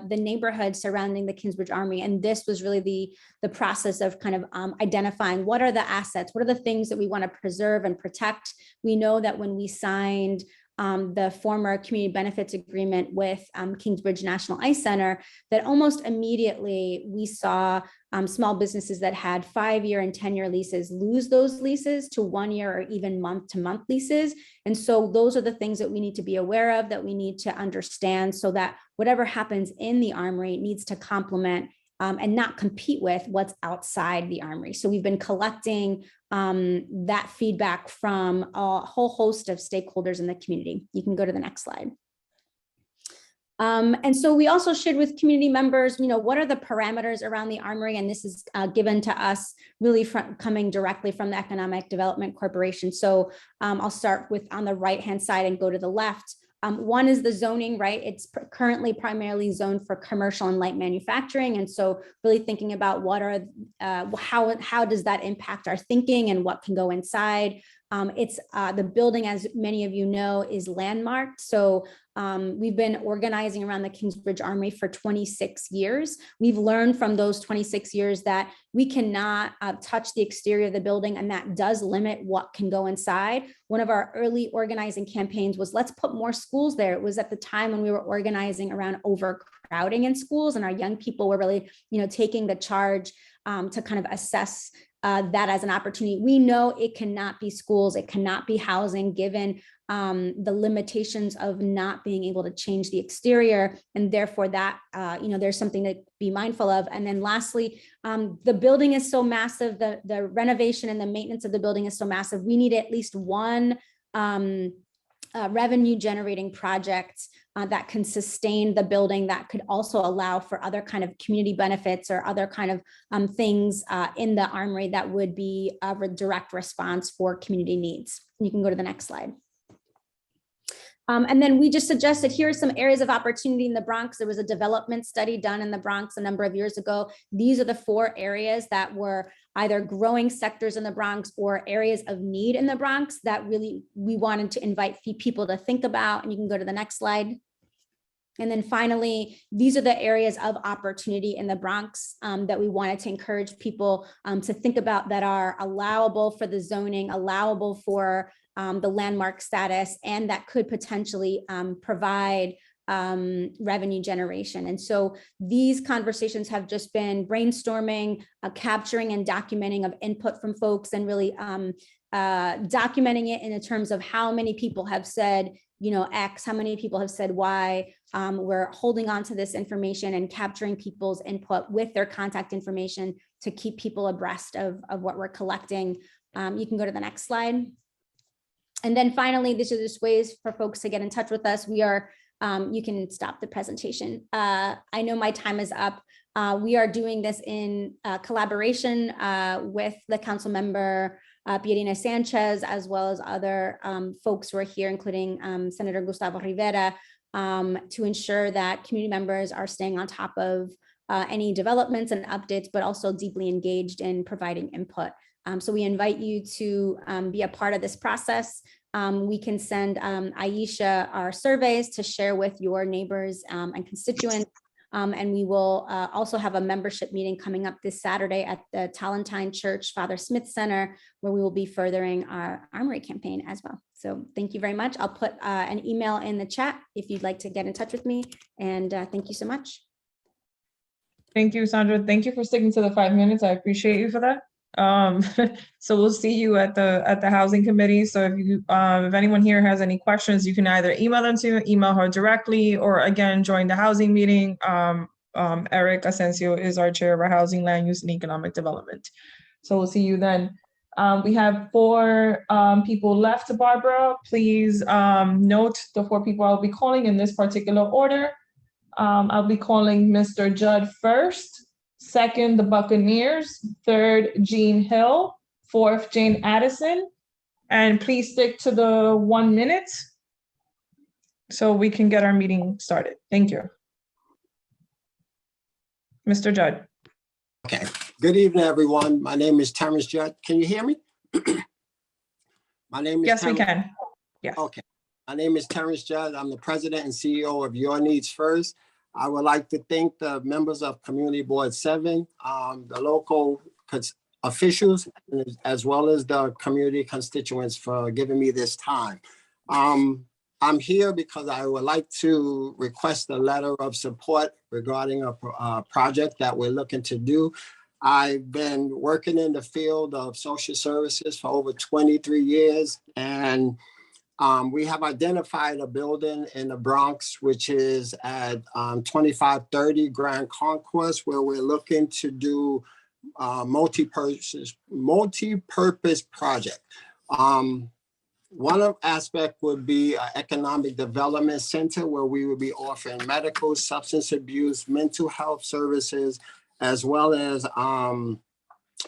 the neighborhood surrounding the Kingsbridge Armory. And this was really the process of kind of identifying what are the assets, what are the things that we want to preserve and protect. We know that when we signed the former community benefits agreement with Kingsbridge National Ice Center, that almost immediately we saw small businesses that had 5-year and 10-year leases lose those leases to 1-year or even month-to-month leases. And so those are the things that we need to be aware of, that we need to understand, so that whatever happens in the Armory needs to complement and not compete with what's outside the Armory. So we've been collecting that feedback from a whole host of stakeholders in the community. You can go to the next slide. And so we also shared with community members, what are the parameters around the Armory? And this is given to us really coming directly from the Economic Development Corporation. So I'll start with on the right-hand side and go to the left. One is the zoning, right? It's currently primarily zoned for commercial and light manufacturing. And so really thinking about what are, how does that impact our thinking and what can go inside? It's the building, as many of you know, is landmarked. So we've been organizing around the Kingsbridge Armory for 26 years. We've learned from those 26 years that we cannot touch the exterior of the building, and that does limit what can go inside. One of our early organizing campaigns was, let's put more schools there. It was at the time when we were organizing around overcrowding in schools, and our young people were really, taking the charge to kind of assess that as an opportunity. We know it cannot be schools, it cannot be housing, given the limitations of not being able to change the exterior, and therefore that there's something to be mindful of. And then lastly, the building is so massive, the renovation and the maintenance of the building is so massive. We need at least one revenue generating project that can sustain the building, that could also allow for other kind of community benefits or other kind of things in the Armory that would be a direct response for community needs. You can go to the next slide. And then we just suggested, here are some areas of opportunity in the Bronx. There was a development study done in the Bronx a number of years ago. These are the 4 areas that were either growing sectors in the Bronx or areas of need in the Bronx that really we wanted to invite people to think about. And you can go to the next slide. And then finally, these are the areas of opportunity in the Bronx that we wanted to encourage people to think about, that are allowable for the zoning, allowable for the landmark status, and that could potentially provide revenue generation. And so these conversations have just been brainstorming, capturing and documenting of input from folks, and really documenting it in the terms of how many people have said, X, how many people have said Y. We're holding on to this information and capturing people's input with their contact information to keep people abreast of what we're collecting. You can go to the next slide. And then finally, these are just ways for folks to get in touch with us. We are, you can stop the presentation. I know my time is up. We are doing this in collaboration with the council member, Pierina Sanchez, as well as other folks who are here, including Senator Gustavo Rivera, to ensure that community members are staying on top of any developments and updates, but also deeply engaged in providing input. So we invite you to be a part of this process. We can send Aisha our surveys to share with your neighbors and constituents. And we will also have a membership meeting coming up this Saturday at the Talentine Church Father Smith Center, where we will be furthering our Armory campaign as well. So thank you very much. I'll put an email in the chat if you'd like to get in touch with me. And thank you so much. Thank you, Sandra. Thank you for sticking to the 5 minutes. I appreciate you for that. So we'll see you at the housing committee. So if anyone here has any questions, you can either email her directly, or again, join the housing meeting. Eric Asensio is our chair of our housing, land use, and economic development. So we'll see you then. We have 4 people left, Barbara. Please note the 4 people I'll be calling in this particular order. I'll be calling Mr. Judd first. 2nd, the Buccaneers. 3rd, Jean Hill. 4th, Jane Addison. And please stick to the 1 minute so we can get our meeting started. Thank you. Mr. Judd. Okay. Good evening, everyone. My name is Terrence Judd. Can you hear me? My name is Yes, Terrence. we can. Yes. Okay. My name is Terrence Judd. I'm the president and CEO of Your Needs First. I would like to thank the members of Community Board 7, the local officials, as well as the community constituents for giving me this time. I'm here because I would like to request a letter of support regarding a project that we're looking to do. I've been working in the field of social services for over 23 years, and we have identified a building in the Bronx, which is at 2530 Grand Concourse, where we're looking to do multi-purpose project. One aspect would be an economic development center, where we would be offering medical, substance abuse, mental health services, as well as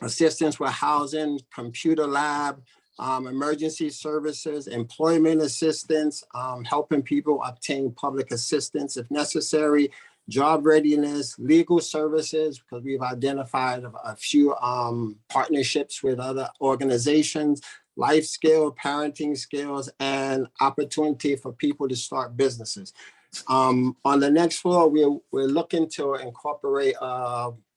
assistance with housing, computer lab, emergency services, employment assistance, helping people obtain public assistance if necessary, job readiness, legal services, because we've identified a few partnerships with other organizations, life skill, parenting skills, and opportunity for people to start businesses. On the next floor, we're looking to incorporate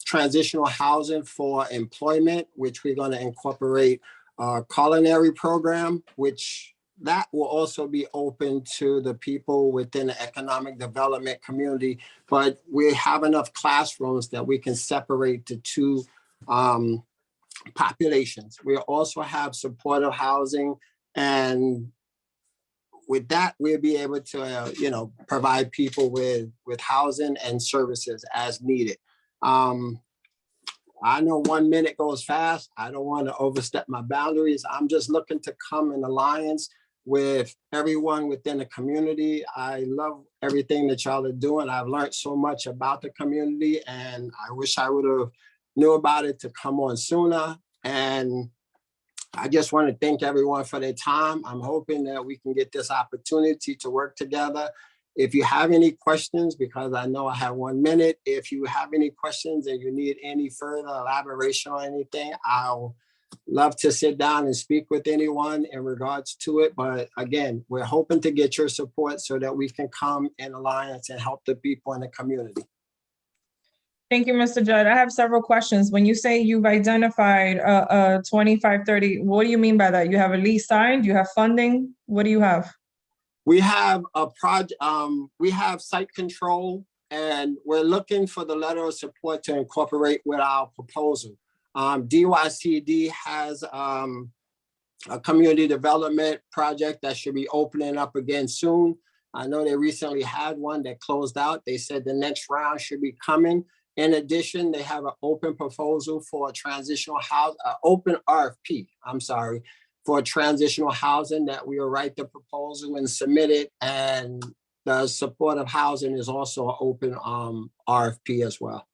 transitional housing for employment, which we're going to incorporate culinary program, which that will also be open to the people within the economic development community. But we have enough classrooms that we can separate the two populations. We also have supportive housing, and with that, we'll be able to, provide people with housing and services as needed. I know 1 minute goes fast. I don't want to overstep my boundaries. I'm just looking to come in alliance with everyone within the community. I love everything that y'all are doing. I've learned so much about the community, and I wish I would have knew about it to come on sooner. And I just want to thank everyone for their time. I'm hoping that we can get this opportunity to work together. If you have any questions, because I know I have 1 minute, if you have any questions and you need any further elaboration or anything, I'll love to sit down and speak with anyone in regards to it. But again, we're hoping to get your support so that we can come in alliance and help the people in the community. Thank you, Mr. Judd. I have several questions. When you say you've identified 2530, what do you mean by that? You have a lease signed? You have funding? What do you have? We have a project, we have site control, and we're looking for the letter of support to incorporate with our proposal. DYCD has a community development project that should be opening up again soon. I know they recently had one that closed out. They said the next round should be coming. In addition, they have an open proposal for a transitional house, open RFP, for transitional housing that we will write the proposal and submit it. And the supportive housing is also an open RFP as well.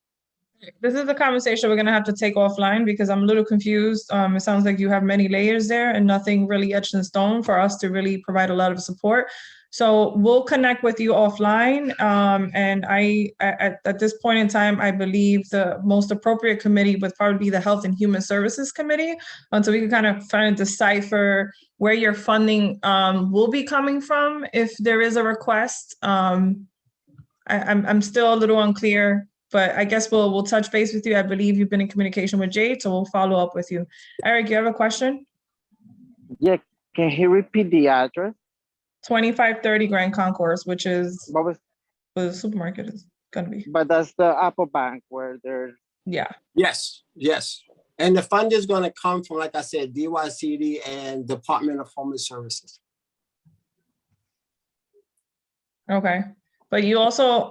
This is a conversation we're going to have to take offline because I'm a little confused. It sounds like you have many layers there and nothing really etched in stone for us to really provide a lot of support. So we'll connect with you offline. And at this point in time, I believe the most appropriate committee would probably be the Health and Human Services Committee. And so we can kind of try to decipher where your funding will be coming from if there is a request. I'm still a little unclear, but I guess we'll touch base with you. I believe you've been in communication with Jade, so we'll follow up with you. Eric, you have a question? Yeah, can he repeat the address? 2530 Grand Concourse, which is What was, where the supermarket is gonna be. but that's the Apple Bank where there's. Yeah. Yes. And the fund is going to come from, like I said, DYCD and Department of Homeless Services. Okay. But you also,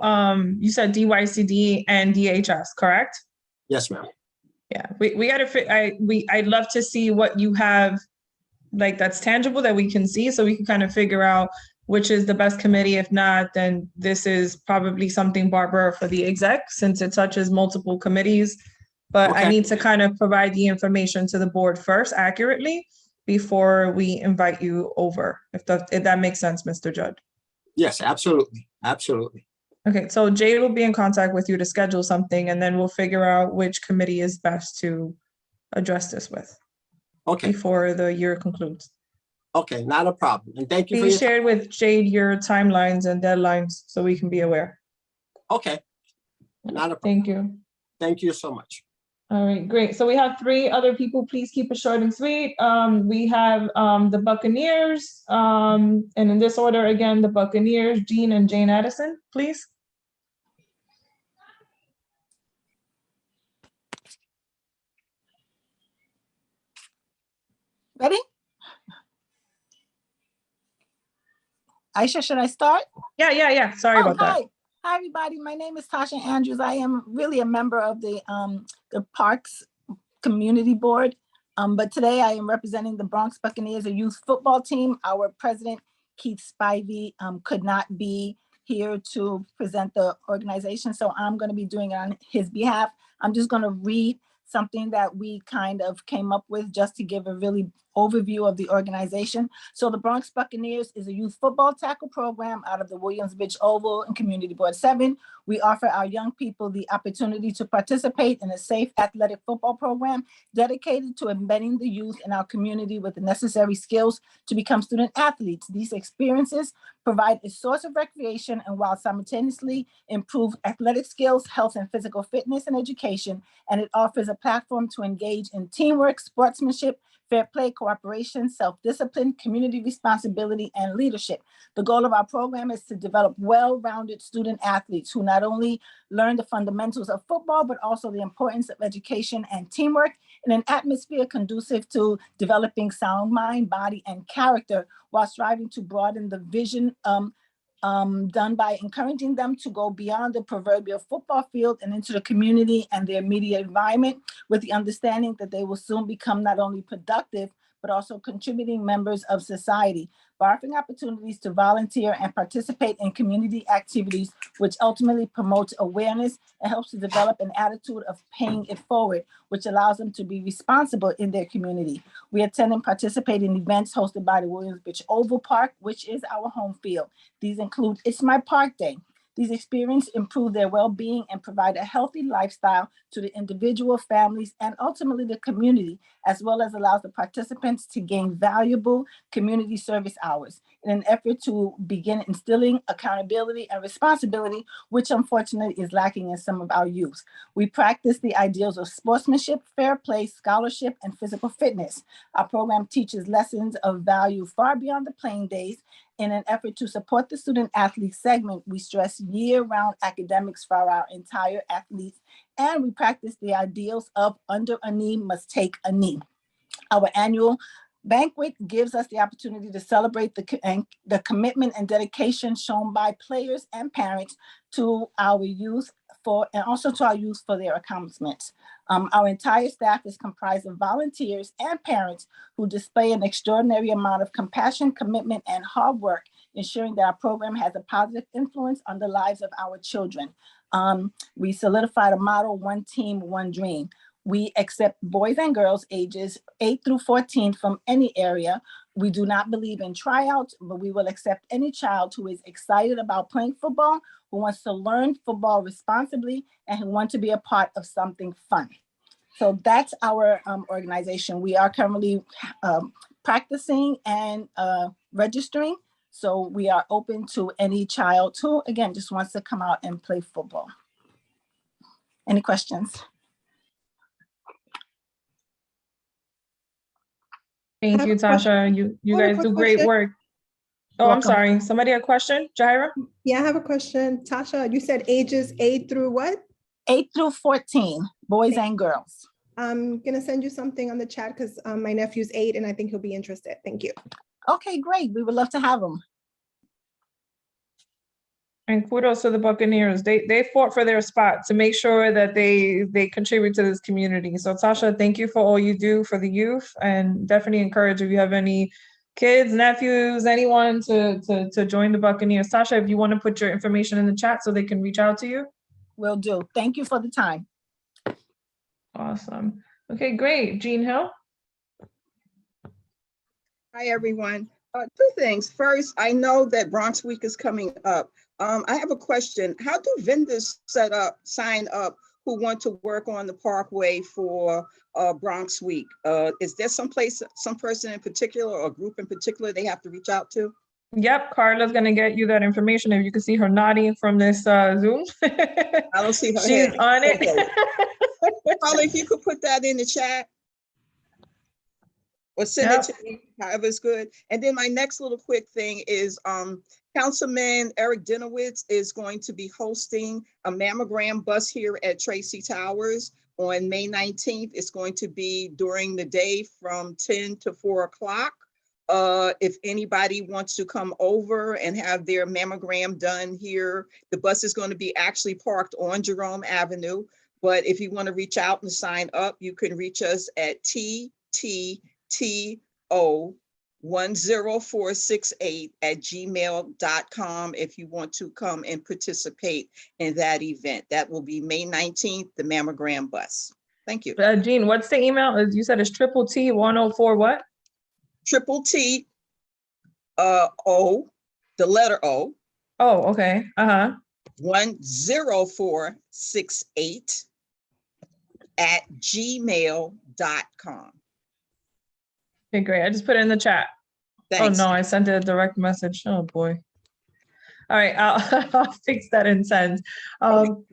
you said DYCD and DHS, correct? Yes, ma'am. Yeah, we gotta, I'd love to see what you have, like that's tangible that we can see so we can kind of figure out which is the best committee. If not, then this is probably something, Barbara, for the exec since it touches multiple committees. But Okay. I need to kind of provide the information to the board first accurately before we invite you over, if that makes sense, Mr. Judd. Yes, absolutely. Okay, so Jade will be in contact with you to schedule something and then we'll figure out which committee is best to address this with. Okay. Before the year concludes. Okay, not a problem. And thank you for Please your time. share with Jade your timelines and deadlines so we can be aware. Okay. Not a problem. Thank you. Thank you so much. All right, great. So we have 3 other people. Please keep it short and sweet. We have the Buccaneers, and in this order again, the Buccaneers, Jean and Jane Addison, please. Ready? Aisha, should I start? Yeah. Sorry about that. Hi, everybody. My name is Tasha Andrews. I am really a member of the Parks Community Board. But today I am representing the Bronx Buccaneers, a youth football team. Our president, Keith Spivey, could not be here to present the organization. So I'm going to be doing it on his behalf. I'm just going to read something that we kind of came up with just to give a really overview of the organization. So the Bronx Buccaneers is a youth football tackle program out of the Williamsbridge Oval and Community Board 7. We offer our young people the opportunity to participate in a safe athletic football program dedicated to embedding the youth in our community with the necessary skills to become student athletes. These experiences provide a source of recreation, and while simultaneously improve athletic skills, health and physical fitness, and education. And it offers a platform to engage in teamwork, sportsmanship, fair play, cooperation, self-discipline, community responsibility, and leadership. The goal of our program is to develop well-rounded student athletes who not only learn the fundamentals of football, but also the importance of education and teamwork in an atmosphere conducive to developing sound mind, body, and character, while striving to broaden the vision done by encouraging them to go beyond the proverbial football field and into the community and their immediate environment, with the understanding that they will soon become not only productive, but also contributing members of society, by offering opportunities to volunteer and participate in community activities, which ultimately promotes awareness and helps to develop an attitude of paying it forward, which allows them to be responsible in their community. We attend and participate in events hosted by the Williams-Bridge Oval Park, which is our home field. These include It's My Park Day. These experiences improve their well-being and provide a healthy lifestyle to the individual, families, and ultimately the community, as well as allows the participants to gain valuable community service hours in an effort to begin instilling accountability and responsibility, which unfortunately is lacking in some of our youth. We practice the ideals of sportsmanship, fair play, scholarship, and physical fitness. Our program teaches lessons of value far beyond the playing days. In an effort to support the student athlete segment, we stress year-round academics for our entire athletes, and we practice the ideals of under a knee must take a knee. Our annual banquet gives us the opportunity to celebrate the commitment and dedication shown by players and parents to our youth and also to our youth for their accomplishments. Our entire staff is comprised of volunteers and parents who display an extraordinary amount of compassion, commitment, and hard work, ensuring that our program has a positive influence on the lives of our children. We solidified a motto, one team, one dream. We accept boys and girls ages 8 through 14 from any area. We do not believe in tryouts, but we will accept any child who is excited about playing football, who wants to learn football responsibly, and who want to be a part of something fun. So that's our organization. We are currently practicing and registering. So we are open to any child who, again, just wants to come out and play football. Any questions? Thank you, Tasha. You guys do great work. Oh, I'm sorry. Somebody a question? Jaira? Yeah, I have a question. Tasha, you said ages 8 through what? 8 through 14, boys and girls. I'm gonna send you something on the chat because my nephew's 8 and I think he'll be interested. Thank you. Okay, great. We would love to have him. And kudos to the Buccaneers. They fought for their spot to make sure that they contribute to this community. So Tasha, thank you for all you do for the youth, and definitely encourage if you have any kids, nephews, anyone to join the Buccaneers. Tasha, if you want to put your information in the chat so they can reach out to you. Will do. Thank you for the time. Awesome. Okay, great. Jean Hill. Hi, everyone. Two things. First, I know that Bronx Week is coming up. I have a question. How do vendors sign up who want to work on the Parkway for Bronx Week? Is there some person in particular or group in particular they have to reach out to? Yep, Carla's gonna get you that information. If you can see her nodding from this Zoom. I don't see her. She's on it. Okay. Carla, if you could put that in the chat or send it to me, however it's good. And then my next little quick thing is Councilman Eric Dinowitz is going to be hosting a mammogram bus here at Tracy Towers on May 19th. It's going to be during the day from 10 to 4 o'clock. If anybody wants to come over and have their mammogram done here, the bus is going to be actually parked on Jerome Avenue. But if you want to reach out and sign up, you can reach us at TTO10468@gmail.com if you want to come and participate in that event. That will be May 19th, the mammogram bus. Thank you. Jean, what's the email? You said it's TTT104 what? TTT O, the letter O. Oh, okay. 10468@gmail.com. Okay, great. I just put it in the chat. Thanks. Oh no, I sent it a direct message. Oh boy. All right, I'll fix that and send.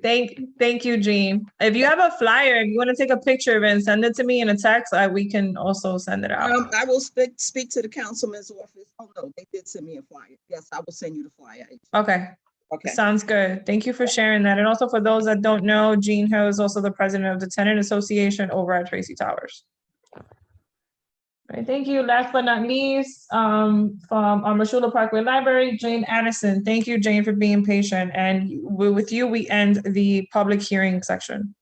Thank you, Jean. If you have a flyer, if you want to take a picture of it and send it to me in a text, we can also send it out. I will speak to the councilman's office. Oh, no, they did send me a flyer. Yes, I will send you the flyer. Okay. Okay. Sounds good. Thank you for sharing that. And also for those that don't know, Jean Ho is also the president of the Tenant Association over at Tracy Towers. All right, thank you. Last but not least, from Mashula Parkway Library, Jane Addison. Thank you, Jane, for being patient. And with you, we end the public hearing section.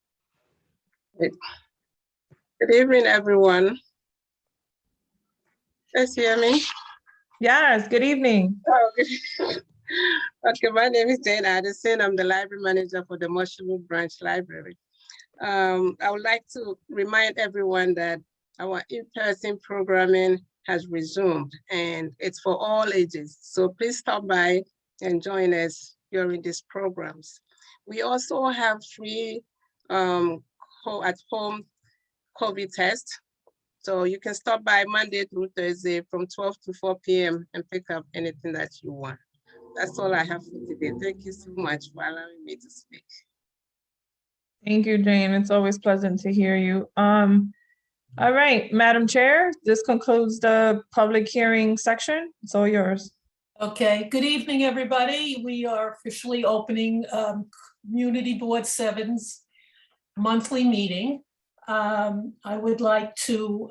Good evening, everyone. Yes, you hear me? Yes, good evening. Oh, good. Okay, my name is Jane Addison. I'm the library manager for the Mashulu Branch Library. I would like to remind everyone that our in-person programming has resumed and it's for all ages. So please stop by and join us during these programs. We also have free at-home COVID tests. So you can stop by Monday through Thursday from 12 to 4 p.m. and pick up anything that you want. That's all I have for today. Thank you so much for allowing me to speak. Thank you, Jane. It's always pleasant to hear you. All right, Madam Chair, this concludes the public hearing section. It's all yours. Okay, good evening, everybody. We are officially opening Community Board 7's monthly meeting. I would like to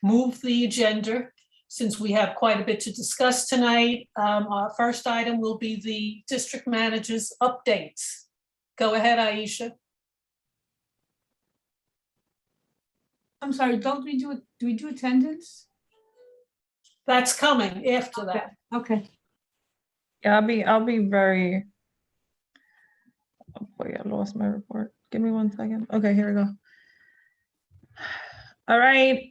move the agenda since we have quite a bit to discuss tonight. Our first item will be the district manager's updates. Go ahead, Aisha. I'm sorry, do we do attendance? That's coming after that. Okay. Yeah, I'll be very, oh boy, I lost my report. Give me 1 second. Okay, here we go. All right,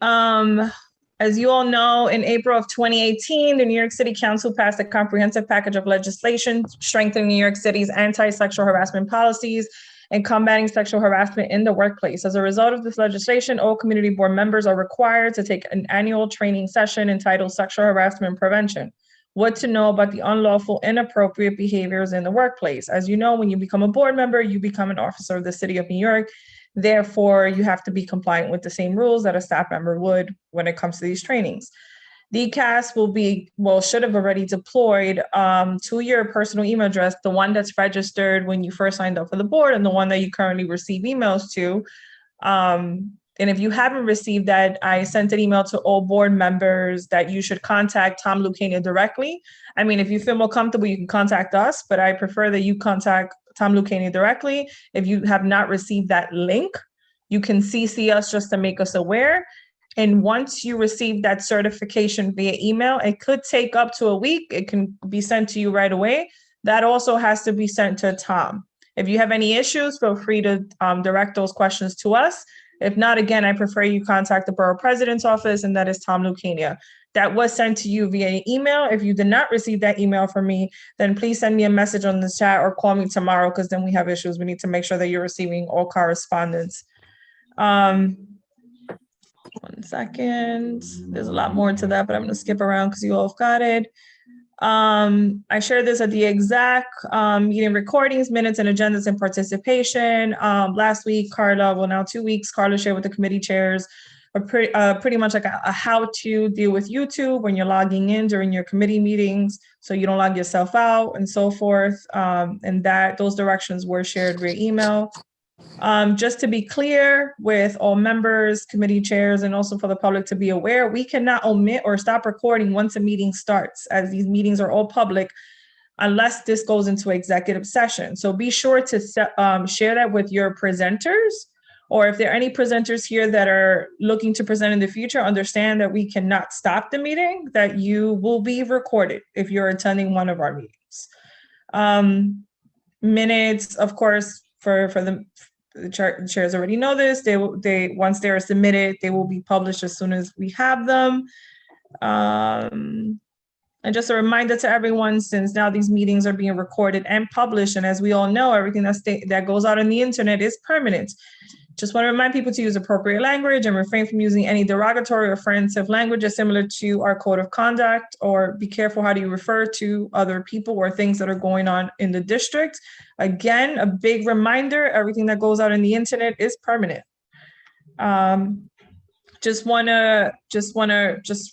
as you all know, in April of 2018, the New York City Council passed a comprehensive package of legislation strengthening New York City's anti-sexual harassment policies and combating sexual harassment in the workplace. As a result of this legislation, all community board members are required to take an annual training session entitled Sexual Harassment Prevention: What to Know About the Unlawful, Inappropriate Behaviors in the Workplace. As you know, when you become a board member, you become an officer of the City of New York. Therefore, you have to be compliant with the same rules that a staff member would when it comes to these trainings. DCAS should have already deployed to your personal email address, the one that's registered when you first signed up for the board and the one that you currently receive emails to. And if you haven't received that, I sent an email to all board members that you should contact Tom Lucania directly. I mean, if you feel more comfortable, you can contact us, but I prefer that you contact Tom Lucania directly. If you have not received that link, you can CC us just to make us aware. And once you receive that certification via email, it could take up to a week. It can be sent to you right away. That also has to be sent to Tom. If you have any issues, feel free to direct those questions to us. If not, again, I prefer you contact the borough president's office, and that is Tom Lucania. That was sent to you via email. If you did not receive that email from me, then please send me a message on the chat or call me tomorrow, because then we have issues. We need to make sure that you're receiving all correspondence. 1 second. There's a lot more to that, but I'm going to skip around because you all have got it. I shared this at the exec meeting recordings, minutes, and agendas and participation. Last week, now 2 weeks, Carla shared with the committee chairs pretty much like a how to deal with YouTube when you're logging in during your committee meetings, so you don't log yourself out and so forth. And those directions were shared via email. Just to be clear with all members, committee chairs, and also for the public to be aware, we cannot omit or stop recording once a meeting starts, as these meetings are all public, unless this goes into executive session. So be sure to share that with your presenters, or if there are any presenters here that are looking to present in the future, understand that we cannot stop the meeting, that you will be recorded if you're attending one of our meetings. Minutes, of course, for the chairs already know this. They once they are submitted, they will be published as soon as we have them. And just a reminder to everyone, since now these meetings are being recorded and published, and as we all know, everything that goes out on the internet is permanent. Just want to remind people to use appropriate language and refrain from using any derogatory or offensive language similar to our code of conduct, or be careful how do you refer to other people or things that are going on in the district. Again, a big reminder, everything that goes out on the internet is permanent. Just wanna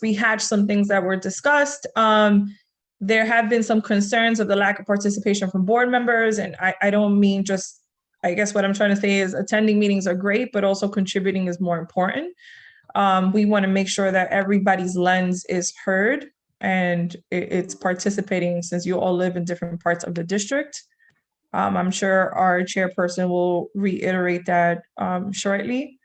rehash some things that were discussed. There have been some concerns of the lack of participation from board members, and I don't mean just, I guess what I'm trying to say is attending meetings are great, but also contributing is more important. We want to make sure that everybody's lens is heard and it's participating, since you all live in different parts of the district. I'm sure our chairperson will reiterate that shortly.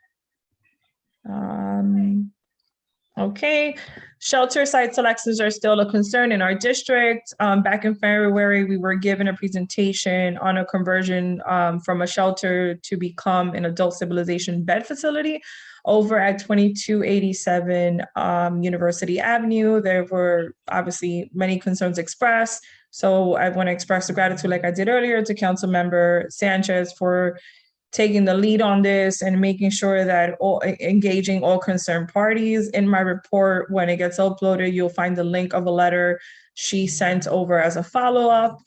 Okay, shelter site selections are still a concern in our district. Back in February, we were given a presentation on a conversion from a shelter to become an adult civilization bed facility over at 2287 University Avenue. There were obviously many concerns expressed. So I want to express the gratitude, like I did earlier, to Councilmember Sanchez for taking the lead on this and making sure that engaging all concerned parties. In my report, when it gets uploaded, you'll find the link of a letter she sent over as a follow-up.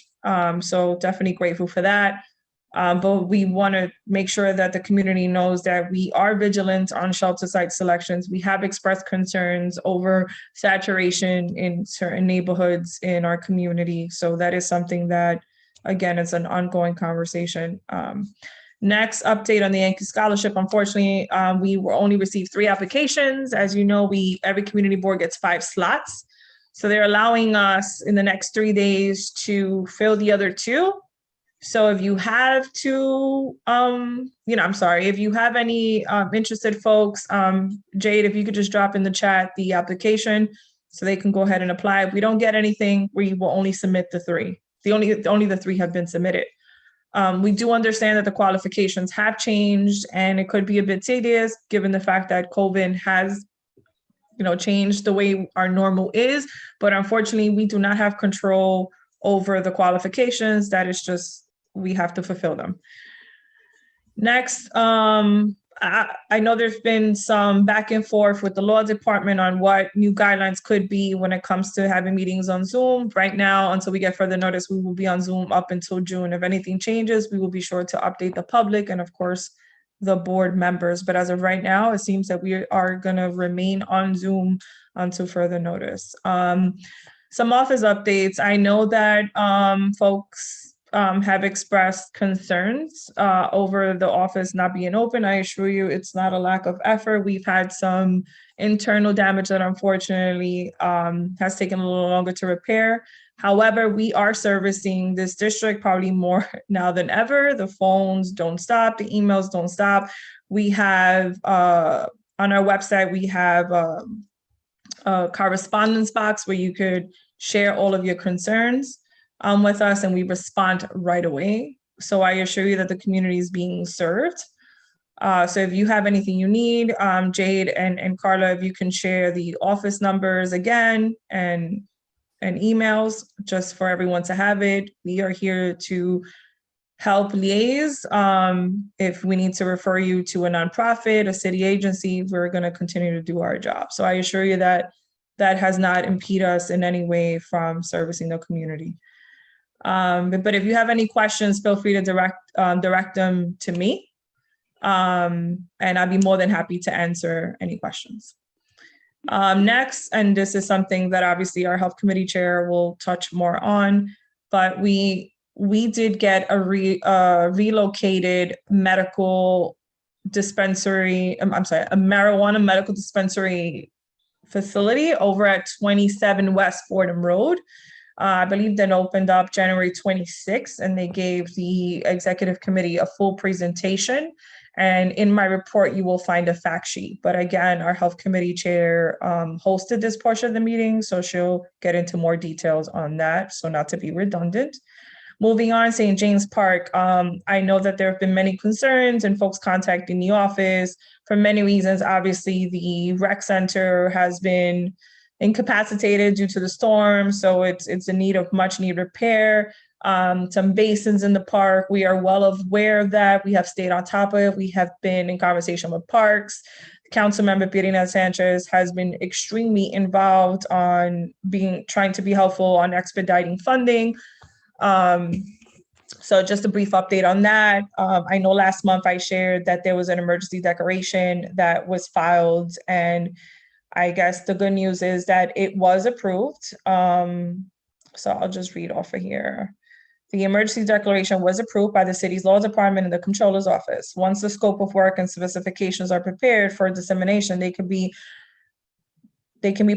So definitely grateful for that. But we want to make sure that the community knows that we are vigilant on shelter site selections. We have expressed concerns over saturation in certain neighborhoods in our community. So that is something that, again, it's an ongoing conversation. Next update on the Yankee Scholarship. Unfortunately, we were only received 3 applications. As you know, every community board gets 5 slots. So they're allowing us in the next 3 days to fill the other 2. So if you have if you have any interested folks, Jade, if you could just drop in the chat the application so they can go ahead and apply. If we don't get anything, we will only submit the 3. Only the 3 have been submitted. We do understand that the qualifications have changed, and it could be a bit tedious given the fact that COVID has, changed the way our normal is. But unfortunately, we do not have control over the qualifications. That is just, we have to fulfill them. Next, I know there's been some back and forth with the law department on what new guidelines could be when it comes to having meetings on Zoom. Right now, until we get further notice, we will be on Zoom up until June. If anything changes, we will be sure to update the public and, of course, the board members. But as of right now, it seems that we are going to remain on Zoom until further notice. Some office updates. I know that folks have expressed concerns over the office not being open. I assure you it's not a lack of effort. We've had some internal damage that unfortunately has taken a little longer to repair. However, we are servicing this district probably more now than ever. The phones don't stop, the emails don't stop. We have on our website, we have a correspondence box where you could share all of your concerns with us, and we respond right away. So I assure you that the community is being served. So if you have anything you need, Jade and Carla, if you can share the office numbers again and emails just for everyone to have it. We are here to help liaise. If we need to refer you to a nonprofit, a city agency, we're going to continue to do our job. So I assure you that that has not impeded us in any way from servicing the community. But if you have any questions, feel free to direct them to me. And I'd be more than happy to answer any questions. Next, and this is something that obviously our health committee chair will touch more on, but we did get a relocated medical dispensary, a marijuana medical dispensary facility over at 27 West Fordham Road. I believe that opened up January 26th, and they gave the executive committee a full presentation. And in my report, you will find a fact sheet. But again, our health committee chair hosted this portion of the meeting, so she'll get into more details on that, so not to be redundant. Moving on, St. James Park, I know that there have been many concerns and folks contacting the office for many reasons. Obviously, the rec center has been incapacitated due to the storm, so it's in need of much needed repair. some basins in the park. We are well aware of that. We have stayed on top of it. We have been in conversation with parks. Councilmember Pirina Sanchez has been extremely involved on trying to be helpful on expediting funding. So just a brief update on that. I know last month I shared that there was an emergency declaration that was filed, and I guess the good news is that it was approved. So I'll just read off of here. The emergency declaration was approved by the city's law department and the comptroller's office. Once the scope of work and specifications are prepared for dissemination, they can be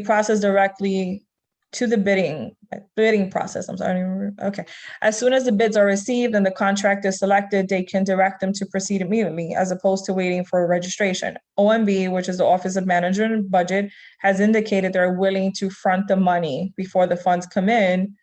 processed directly to the bidding process. I'm sorry. Okay. As soon as the bids are received and the contract is selected, they can direct them to proceed immediately, as opposed to waiting for registration. OMB, which is the Office of Management and Budget, has indicated they're willing to front the money before the funds come in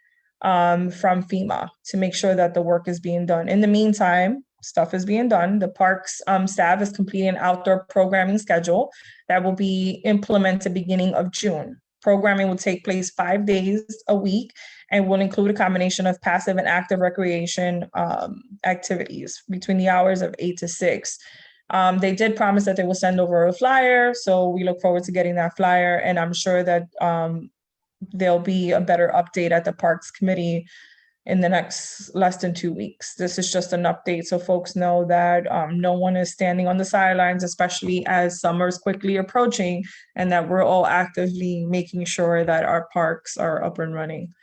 from FEMA to make sure that the work is being done. In the meantime, stuff is being done. The parks staff is completing an outdoor programming schedule that will be implemented beginning of June. Programming will take place 5 days a week and will include a combination of passive and active recreation activities between the hours of 8 to 6. They did promise that they will send over a flyer, so we look forward to getting that flyer, and I'm sure that there'll be a better update at the Parks Committee in the next less than 2 weeks. This is just an update so folks know that no one is standing on the sidelines, especially as summer is quickly approaching, and that we're all actively making sure that our parks are up and running.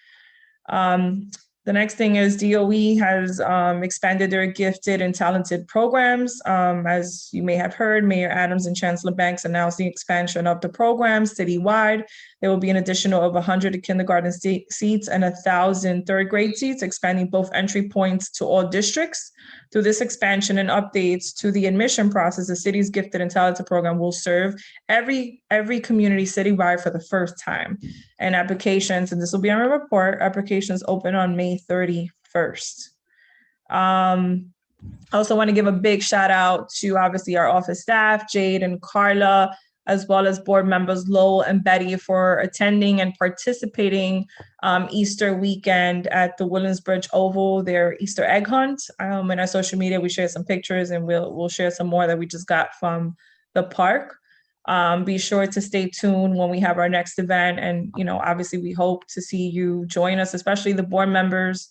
The next thing is DOE has expanded their gifted and talented programs. As you may have heard, Mayor Adams and Chancellor Banks announced the expansion of the programs citywide. There will be an additional of 100 kindergarten seats and 1,000 third grade seats, expanding both entry points to all districts. Through this expansion and updates to the admission process, the city's gifted and talented program will serve every community citywide for the first time. And applications, and this will be on a report, applications open on May 31st. I also want to give a big shout out to obviously our office staff, Jade and Carla, as well as board members Lowell and Betty for attending and participating Easter weekend at the Williamsbridge Oval, their Easter egg hunt. In our social media, we share some pictures, and we'll share some more that we just got from the park. Be sure to stay tuned when we have our next event. And, obviously we hope to see you join us, especially the board members.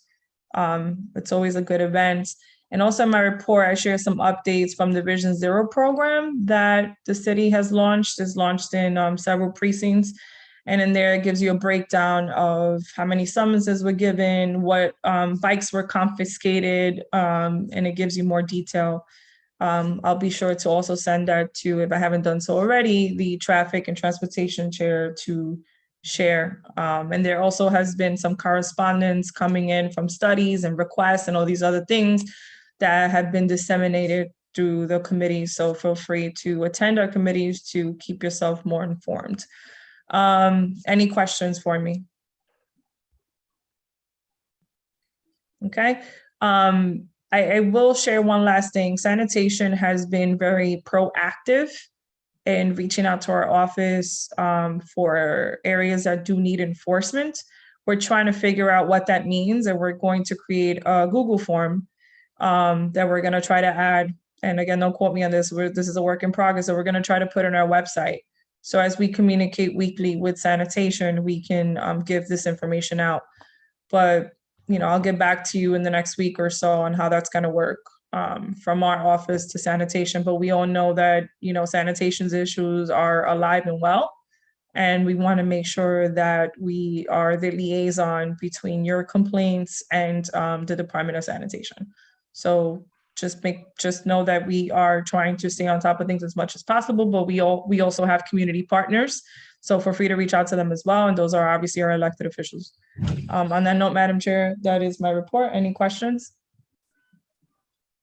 It's always a good event. And also in my report, I share some updates from the Vision Zero program that the city has launched. It's launched in several precincts. And in there, it gives you a breakdown of how many summonses were given, what bikes were confiscated, and it gives you more detail. I'll be sure to also send that to, if I haven't done so already, the Traffic and Transportation Chair to share. And there also has been some correspondence coming in from studies and requests and all these other things that have been disseminated through the committee. So feel free to attend our committees to keep yourself more informed. Any questions for me? Okay. I will share one last thing. Sanitation has been very proactive in reaching out to our office for areas that do need enforcement. We're trying to figure out what that means, and we're going to create a Google form that we're going to try to add. And again, don't quote me on this. This is a work in progress. So we're going to try to put on our website. So as we communicate weekly with sanitation, we can give this information out. But I'll get back to you in the next week or so on how that's going to work from our office to sanitation. But we all know that, sanitation's issues are alive and well. And we want to make sure that we are the liaison between your complaints and the Department of Sanitation. So just know that we are trying to stay on top of things as much as possible, but we also have community partners. So feel free to reach out to them as well. And those are obviously our elected officials. On that note, Madam Chair, that is my report. Any questions?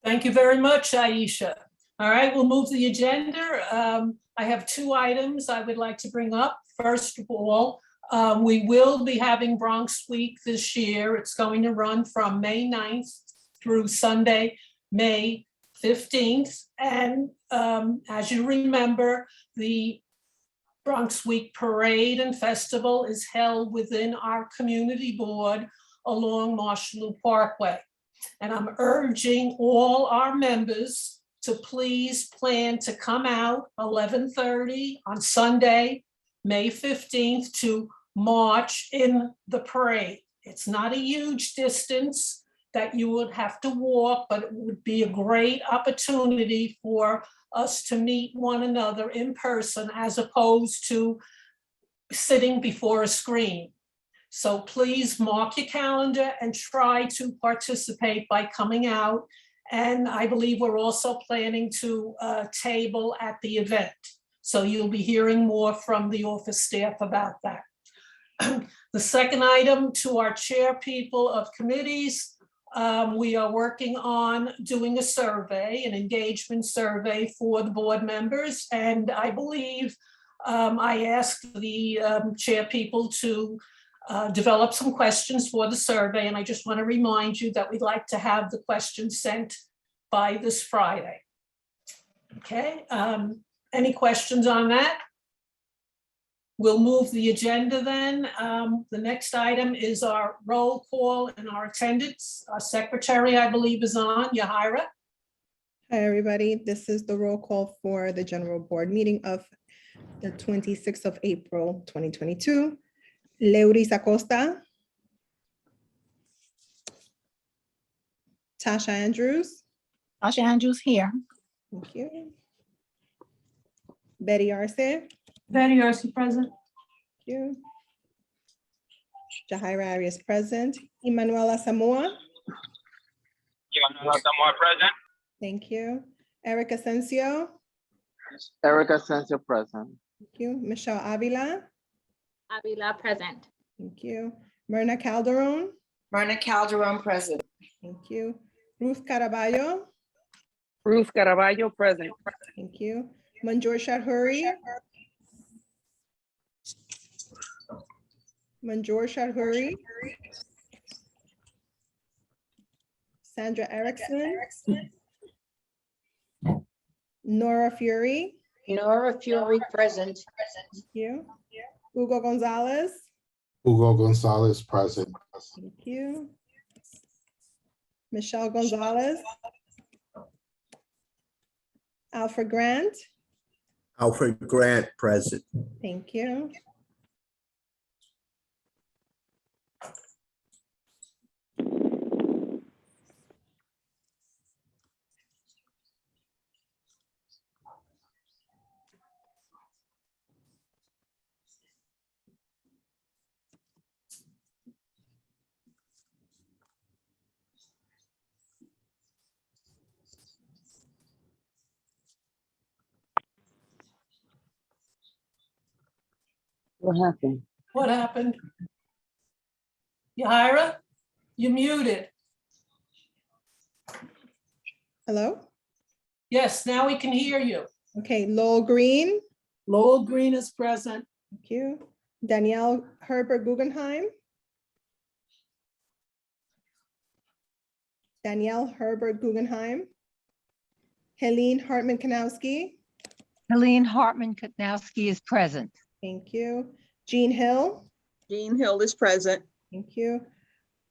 Thank you very much, Aisha. All right, we'll move to the agenda. I have 2 items I would like to bring up. First of all, we will be having Bronx Week this year. It's going to run from May 9th through Sunday, May 15th. And as you remember, the Bronx Week Parade and Festival is held within our community board along Marshalloo Parkway. And I'm urging all our members to please plan to come out 11:30 on Sunday, May 15th, to march in the parade. It's not a huge distance that you would have to walk, but it would be a great opportunity for us to meet one another in person as opposed to sitting before a screen. So please mark your calendar and try to participate by coming out. And I believe we're also planning to table at the event. So you'll be hearing more from the office staff about that. The second item, to our chair people of committees, we are working on doing a survey, an engagement survey for the board members. And I believe I asked the chair people to develop some questions for the survey. And I just want to remind you that we'd like to have the questions sent by this Friday. Okay, any questions on that? We'll move the agenda then. The next item is our roll call and our attendance. Our secretary, I believe, is on. Yahira. Hi, everybody. This is the roll call for the general board meeting of the 26th of April, 2022. Leuris Acosta. Tasha Andrews. Tasha Andrews here. Thank you. Betty Arce. Betty Arce present. Thank you. Jahira Arias present. Emanuela Samoa. Emanuela Samoa present. Thank you. Eric Asensio. Eric Asensio present. Thank you. Michelle Avila. Avila present. Thank you. Myrna Calderon. Myrna Calderon present. Thank you. Ruth Caraballo. Ruth Caraballo present. Thank you. Manjur Shahuri. Manjur Shahuri. Sandra Erickson. Nora Fury. Nora Fury present. Thank you. Hugo Gonzalez. Hugo Gonzalez present. Thank you. Michelle Gonzalez. Alfred Grant. Alfred Grant present. Thank you. What happened? What happened? Yahira, you're muted. Hello? Yes, now we can hear you. Okay, Lowell Green. Lowell Green is present. Thank you. Danielle Herbert Guggenheim. Danielle Herbert Guggenheim. Helene Hartman Kanowski. Helene Hartman Kutnowski is present. Thank you. Jean Hill. Jean Hill is present. Thank you.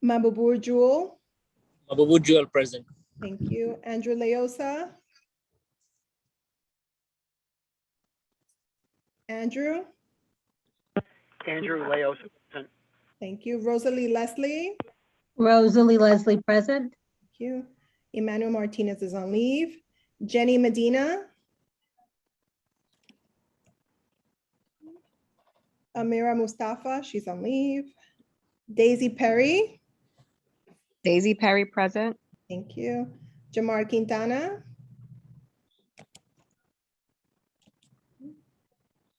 Mabubur Jewel. Mabubu Jewel present. Thank you. Andrew Leosa. Andrew. Andrew Leos present. Thank you. Rosalie Leslie. Rosalie Leslie present. Thank you. Emmanuel Martinez is on leave. Jenny Medina. Amira Mustafa, she's on leave. Daisy Perry. Daisy Perry present. Thank you. Jamar Quintana.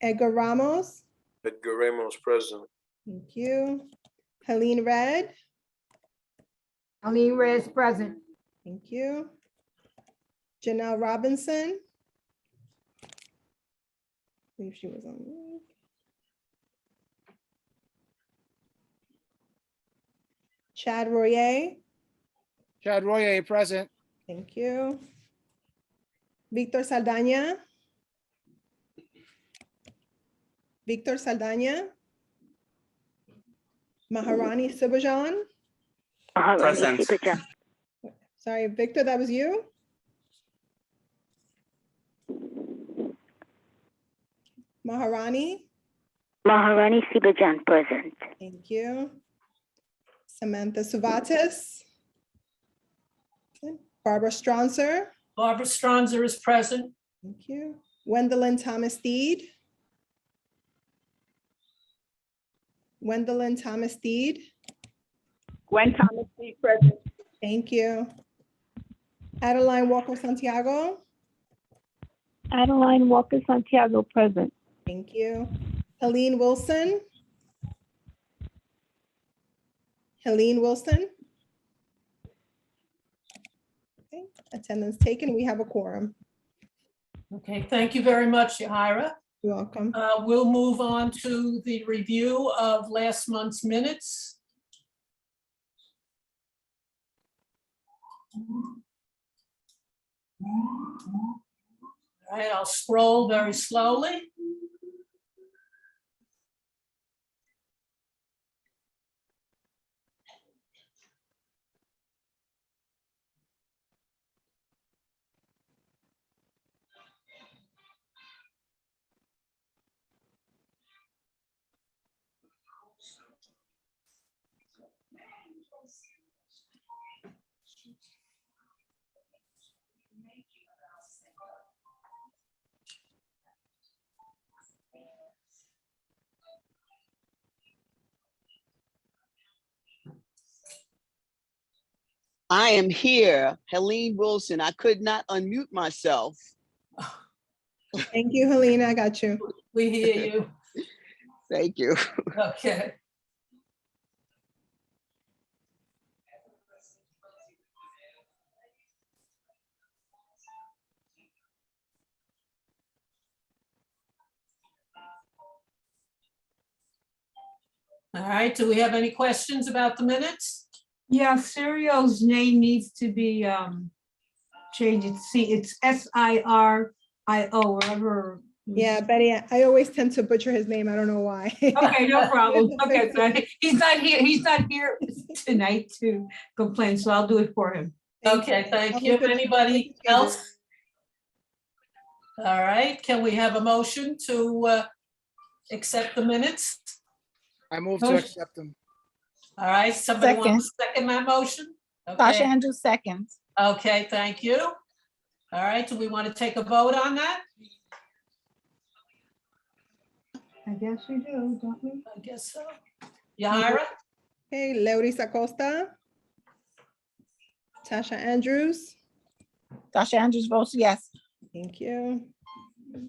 Edgar Ramos. Edgar Ramos present. Thank you. Helene Red. Helene Red is present. Thank you. Janelle Robinson. I believe she was on leave. Chad Royer. Chad Royer present. Thank you. Victor Saldaña. Victor Saldaña. Maharani Subajan. Present. Sorry, Victor, that was you? Maharani? Maharani Sibajan, present. Thank you. Samantha Suvatis? Okay. Barbara Stronzer? Barbara Stronzer is present. Thank you. Gwendolyn Thomas Steed? Gwendolyn Thomas Steed? Gwen Thomas, Steed, present. Thank you. Adeline Walker Santiago? Adeline Walker Santiago, present. Thank you. Helene Wilson? Helene Wilson? Okay, attendance taken. We have a quorum. Okay, thank you very much, Yahira. You're welcome. We'll move on to the review of last month's minutes. All right, I'll scroll very slowly. I am here, Helene Wilson. I could not unmute myself. Thank you, Helena. I got you. We hear you. Thank you. Okay. All right, do we have any questions about the minutes? Yeah, Serio's name needs to be changed. It's SIRIO, wherever. Yeah, Betty, I always tend to butcher his name. I don't know why. Okay, no problem. Okay, so he's not here tonight to complain, so I'll do it for him. Okay, thank you. Anybody else? All right, can we have a motion to accept the minutes? I move to accept them. All right, somebody want to second that motion? Tasha Okay. Andrews seconds. Okay, thank you. All right, do we want to take a vote on that? I guess we do, don't we? I guess so. Yahira? Okay, Leuris Acosta? Tasha Andrews? Tasha Andrews votes yes. Thank you.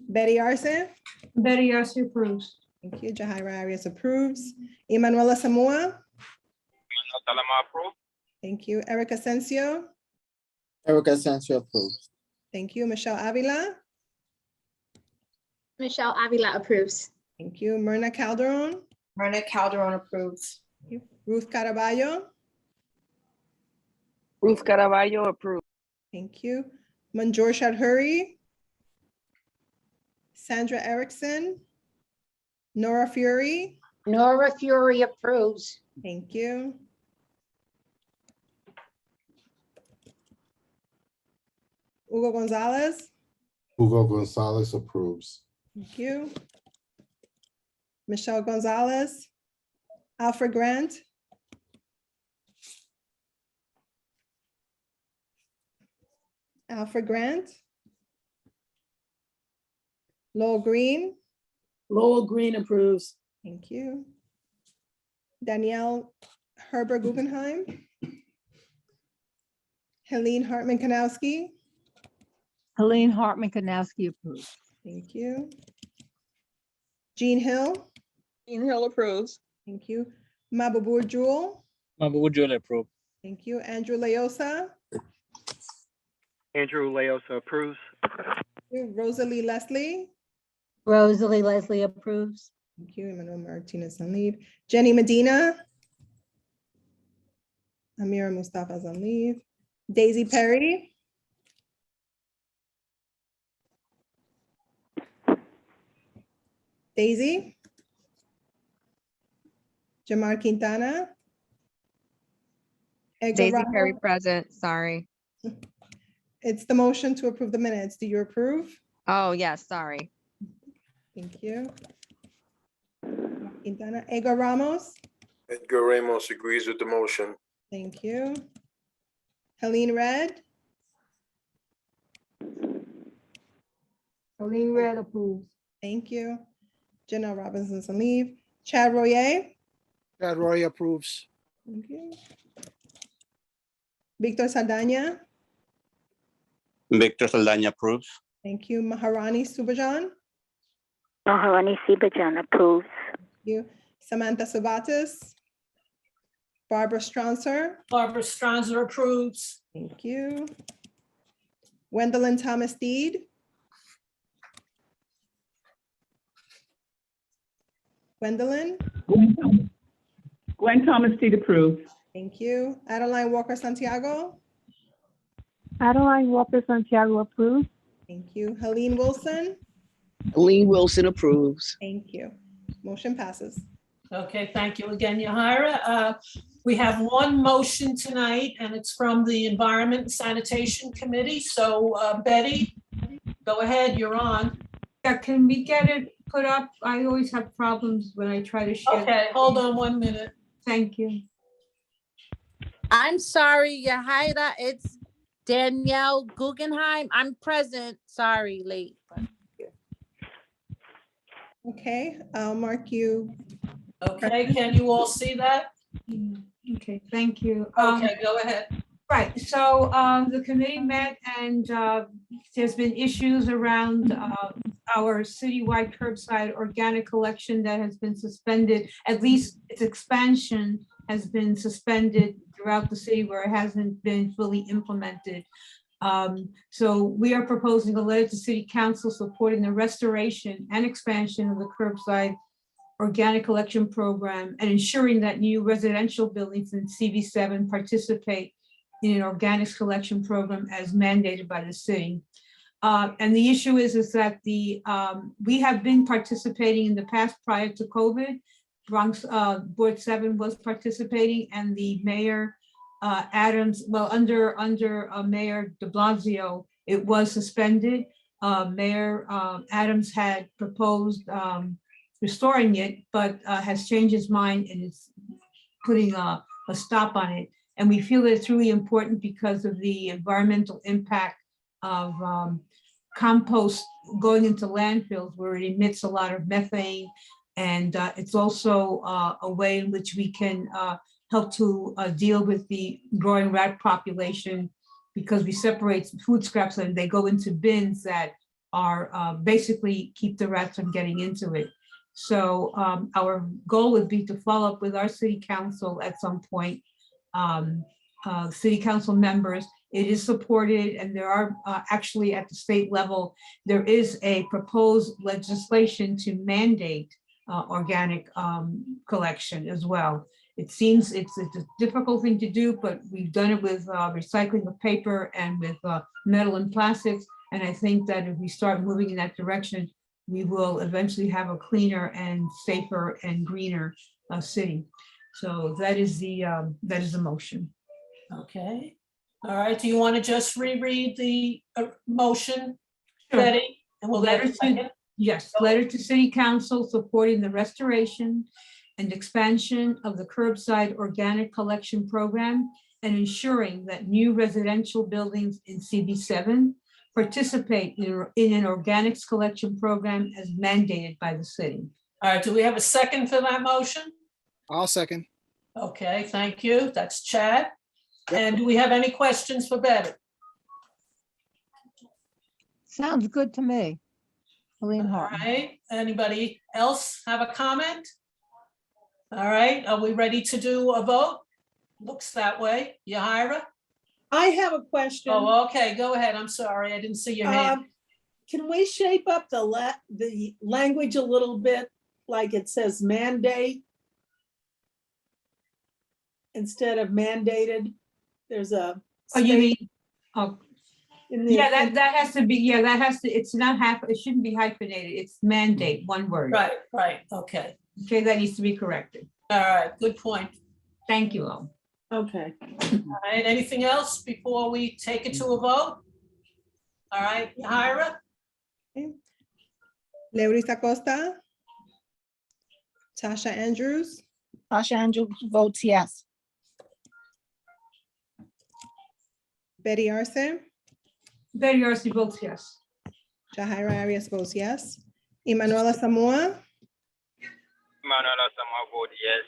Betty Arce? Betty Arce approves. Thank you. Jahira Arias approves. Emanuela Samoa? Thank you. Eric Asensio? Eric Asensio approves. Thank you. Michelle Avila? Michelle Avila approves. Thank you. Myrna Calderon? Myrna Calderon approves. Thank you. Ruth Caraballo? Ruth Caraballo approves. Thank you. Manjor Shadhuri? Sandra Erickson? Nora Fury? Nora Fury approves. Thank you. Hugo Gonzalez? Hugo Gonzalez approves. Thank you. Michelle Gonzalez? Alfred Grant? Alfred Grant? Lowell Green? Lowell Green approves. Thank you. Danielle Herber Guggenheim? Helene Hartman Kanowski? Helene Hartman Kanowski approves. Thank you. Jean Hill? Jean Hill approves. Thank you. Mababur Jewel? Mabubu Jewel approve. Thank you. Andrew Leosa? Andrew Leosa approves. Rosalie Leslie? Rosalie Leslie approves. Thank you. Emmanuel Martinez on leave. Jenny Medina? Amira Mustafa's on leave. Daisy Perry? Daisy? Jamar Quintana? Edgar Daisy Ramos? Perry present, sorry. It's the motion to approve the minutes. Do you approve? Oh, yes, sorry. Thank you. Quintana, Edgar Ramos? Edgar Ramos agrees with the motion. Thank you. Helene Red? Helene Red approves. Thank you. Janelle Robinson's on leave. Chad Royer? Chad Roy approves. Thank you. Victor Saldana? Victor Saldaña approves. Thank you. Maharani Subhajan? Maharani Sibajan approves. Thank you. Samantha Sabatis? Barbara Stronser? Barbara Stranzer approves. Thank you. Gwendolyn Thomas Deed? Gwendolyn? Gwen Thomas Deed approves. Thank you. Adeline Walker Santiago? Adeline Walker Santiago approves. Thank you. Helene Wilson? Helene Wilson approves. Thank you. Motion passes. Okay, thank you again, Yahira. We have one motion tonight, and it's from the Environment and Sanitation Committee. So Betty, go ahead, you're on. Yeah, can we get it put up? I always have problems when I try to share. Okay, hold on 1 minute. Thank you. I'm sorry, Yahira, it's Danielle Guggenheim. I'm present. Sorry, late. Okay, I'll mark you. Okay, can you all see that? Okay, thank you. Okay, go ahead. Right, so the committee met and there's been issues around our citywide curbside organic collection that has been suspended. At least its expansion has been suspended throughout the city where it hasn't been fully implemented. So we are proposing a letter to City Council supporting the restoration and expansion of the curbside organic collection program and ensuring that new residential buildings in CV7 participate in an organics collection program as mandated by the city. And the issue is that we have been participating in the past prior to COVID. Bronx Board 7 was participating, and the mayor Adams, well, under Mayor de Blasio, it was suspended. Mayor Adams had proposed restoring it, but has changed his mind and is putting a stop on it. And we feel that it's really important because of the environmental impact of compost going into landfills where it emits a lot of methane. And it's also a way in which we can help to deal with the growing rat population, because we separate food scraps and they go into bins that are basically keep the rats from getting into it. So our goal would be to follow up with our city council at some point. City council members, it is supported, and there are actually at the state level, there is a proposed legislation to mandate organic collection as well. It seems it's a difficult thing to do, but we've done it with recycling of paper and with metal and plastics. And I think that if we start moving in that direction, we will eventually have a cleaner and safer and greener city. So that is the motion. Okay. All right. Do you want to just reread the motion, Sure. Betty? And we'll get Letter a second. Yes, letter to City Council supporting the restoration and expansion of the curbside organic collection program and ensuring that new residential buildings in CV7 participate in an organics collection program as mandated by the city. All right. Do we have a second for that motion? I'll second. Okay, thank you. That's Chad. And do we have any questions for Betty? Sounds good to me. Helene All Hartman. right. Anybody else have a comment? All right. Are we ready to do a vote? Looks that way. Yahira? I have a question. Oh, okay. Go ahead. I'm sorry. I didn't see your hand. Can we shape up the language a little bit, like it says mandate instead of mandated? There's a. Oh, you mean? Oh, Yeah, that has to be, it's not it shouldn't be hyphenated. It's mandate, one word. Right. Okay. Okay, that needs to be corrected. All right. Good point. Thank you all. Okay. All right, anything else before we take it to a vote? All right, Yahira? Leuris Acosta, Tasha Andrews, Tasha Andrews votes yes. Betty Arce, Betty Arce votes yes. Jahira Arias votes yes. Emanuela Samoa, Manuela Samoa vote yes.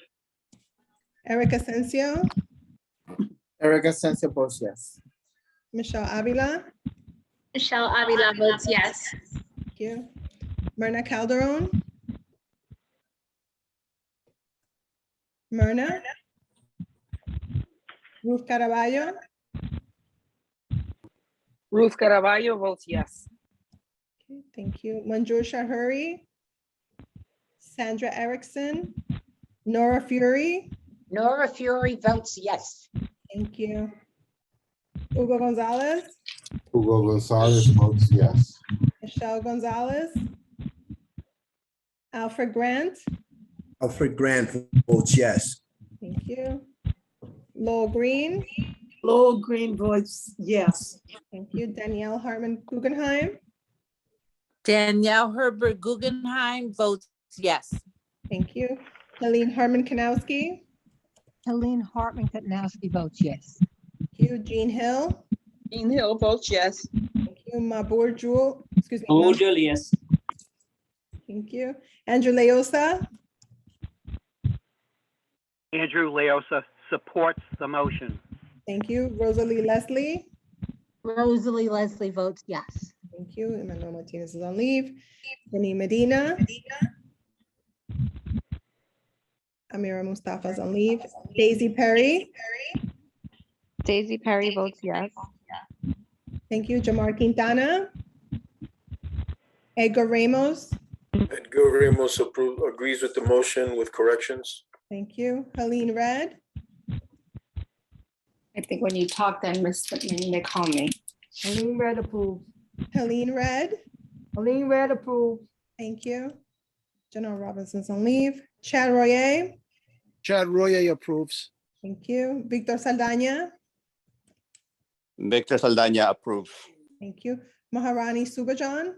Eric Asensio, Eric Asensio votes yes. Michelle Avila, Michelle Avila votes yes. thank you. Myrna Calderon, Myrna, Ruth Caraballo, Ruth Caraballo votes yes. okay, thank you. Manjur Shahuri, Sandra Erickson, Nora Fury, Nora Fury votes yes. thank you. Hugo Gonzalez, Hugo Gonzalez votes yes. Michelle Gonzalez, Alfred Grant, Alfred Grant votes yes. thank you. Lowell Green, Lowell Green votes yes. thank you. Danielle Hartman Guggenheim, Danielle Herbert Guggenheim votes yes. thank you. Helene Hartman Kanowski, Helene Hartman Kotnowski votes yes. thank you. Jean Hill, Jean Hill votes yes. thank you. Mabur Jewel, excuse me. Mahmoud Jewel, yes. Thank you. Andrew Leosa, Andrew Leosa supports the motion. thank you. Rosalie Leslie, Rosalie Leslie votes yes. thank you. Emmanuel Martinez is on leave. Denny Medina, Amira Mustafa is on leave. Daisy Perry, Daisy Perry votes yes. thank you. Jamar Quintana, Edgar Ramos, Edgar Ramos agrees with the motion with corrections. thank you. Helene Red, I think when you talk, then Miss Whitman, they call me. Helene Red approves. Helene Red, Helene Red approves. thank you. General Robinson's on leave. Chad Royer, Chad Royer approves. thank you. Victor Saldana, Victor Saldana approves. thank you. Maharani Subajan,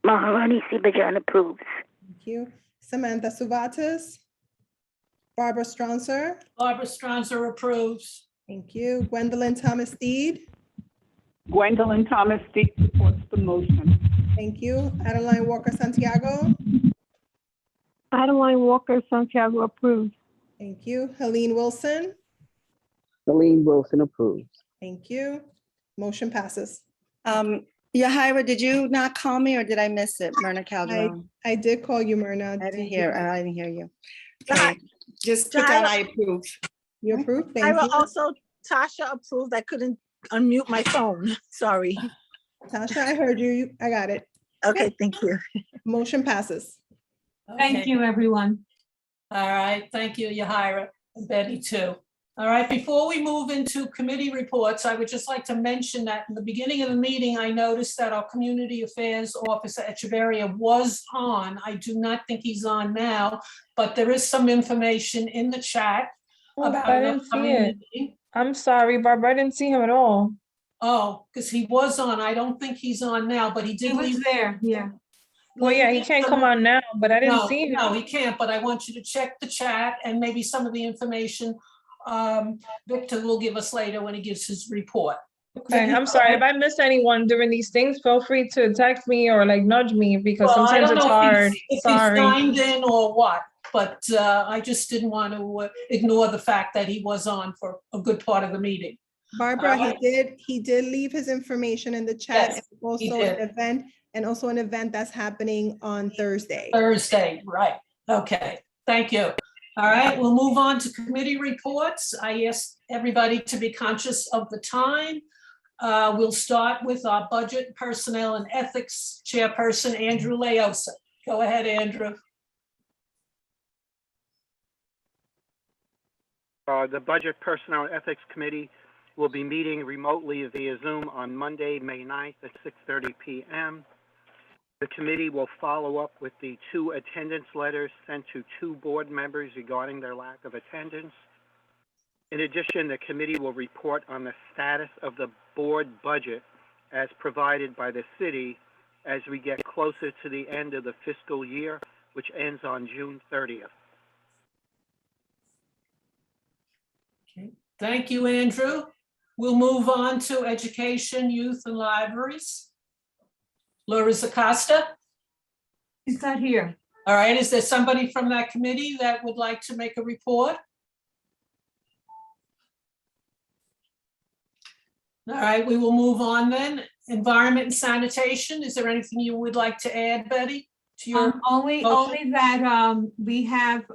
Maharani Sibajan approves. thank you. Samantha Suvatis, Barbara Stronser, Barbara Stronser approves. thank you. Gwendolyn Thomas Steed, Gwendolyn Thomas Steed supports the motion. thank you. Adeline Walker Santiago, Adeline Walker Santiago approves. thank you. Helene Wilson, Helene Wilson approves. thank you. Motion passes. Yahira, did you not call me or did I miss it? Myrna Calderon. I did call you, Myrna. I didn't hear you. Hi. Okay, just put down I approve. You approve? I Thank will you. also, Tasha approved. I couldn't unmute my phone. Sorry. Tasha, I heard you. I got it. Okay, thank you. Motion passes. Thank Okay. you, everyone. All right, thank you, Yahira, and Betty too. All right, before we move into committee reports, I would just like to mention that in the beginning of the meeting, I noticed that our Community Affairs Officer Echeverria was on. I do not think he's on now, but there is some information in the chat about I an didn't see upcoming it. meeting. I'm sorry, Barbara. I didn't see him at all. Oh, because he was on. I don't think he's on now, but he did He was leave. there, yeah. Well, yeah, he can't come on now, but I didn't No, see him. no, he can't, but I want you to check the chat and maybe some of the information Victor will give us later when he gives his report. Okay, I'm sorry. If I missed anyone during these things, feel free to text me or like nudge me because Well, I sometimes don't it's know hard. if he Sorry. signed in or what, but I just didn't want to ignore the fact that he was on for a good part of the meeting. Barbara, All right. he did leave his information in the chat. Yes, and also he an did. event, and also an event that's happening on Thursday. Thursday, right. Okay, thank you. All right, we'll move on to committee reports. I asked everybody to be conscious of the time. We'll start with our Budget, Personnel, and Ethics Chairperson, Andrew Leosa. Go ahead, Andrew. The Budget, Personnel, and Ethics Committee will be meeting remotely via Zoom on Monday, May 9th at 6:30 p.m. The committee will follow up with the 2 attendance letters sent to 2 board members regarding their lack of attendance. In addition, the committee will report on the status of the board budget as provided by the city as we get closer to the end of the fiscal year, which ends on June 30th. Thank you, Andrew. We'll move on to education, youth, and libraries. Larissa Costa? He's not here. All right, is there somebody from that committee that would like to make a report? All right, we will move on then. Environment and sanitation, is there anything you would like to add, Betty? To your Only motion? that we have,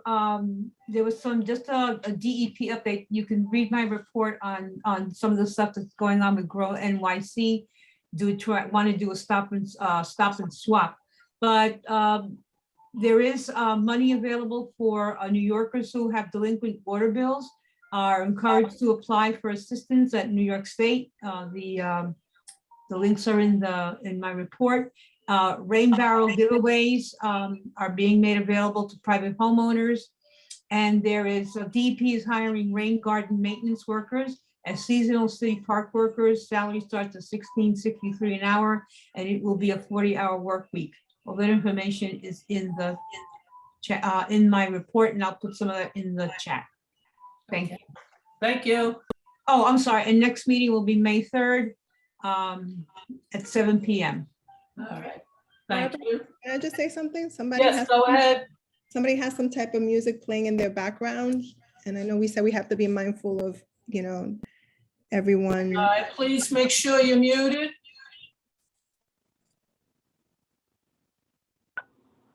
there was just a DEP update. You can read my report on some of the stuff that's going on with Grow NYC. Want to do a stop and swap, but there is money available for New Yorkers who have delinquent water bills are encouraged to apply for assistance at New York State. The links are in my report. Rain barrel giveaways are being made available to private homeowners. And there is, DEP is hiring rain garden maintenance workers as seasonal city park workers. Salary starts at $16.63 an hour, and it will be a 40-hour work week. All that information is in the in my report, and I'll put some of that in the chat. Thank you. Thank you. Oh, I'm sorry. And next meeting will be May 3rd at 7 p.m. All right. Thank you. Can I just say something? Somebody Yes, go ahead. Somebody has some type of music playing in their background. And I know we said we have to be mindful of, you know, everyone. Please make sure you're muted.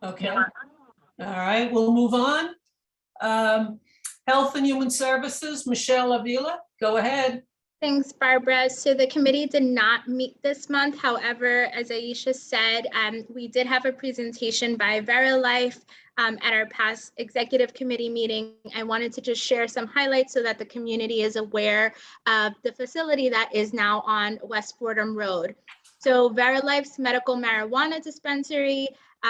Okay. All right, we'll move on. Health and Human Services, Michelle Avila, go ahead. Thanks, Barbara. So the committee did not meet this month. However, as Aisha said, we did have a presentation by VeriLife at our past executive committee meeting. I wanted to just share some highlights so that the community is aware of the facility that is now on West Fordham Road. So VeriLife's medical marijuana dispensary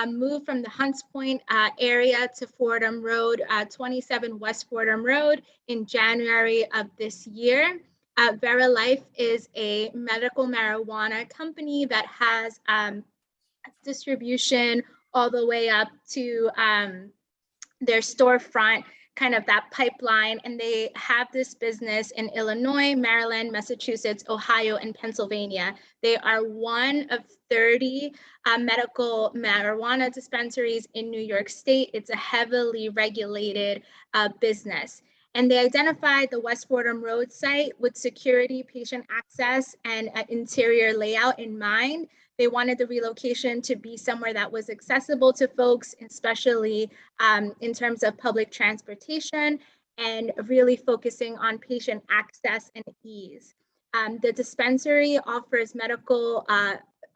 moved from the Hunts Point area to Fordham Road, 27 West Fordham Road in January of this year. VeriLife is a medical marijuana company that has distribution all the way up to their storefront, kind of that pipeline, and they have this business in Illinois, Maryland, Massachusetts, Ohio, and Pennsylvania. They are one of 30 medical marijuana dispensaries in New York State. It's a heavily regulated business. And they identified the West Fordham Road site with security, patient access, and interior layout in mind. They wanted the relocation to be somewhere that was accessible to folks, especially in terms of public transportation, and really focusing on patient access and ease. The dispensary offers medical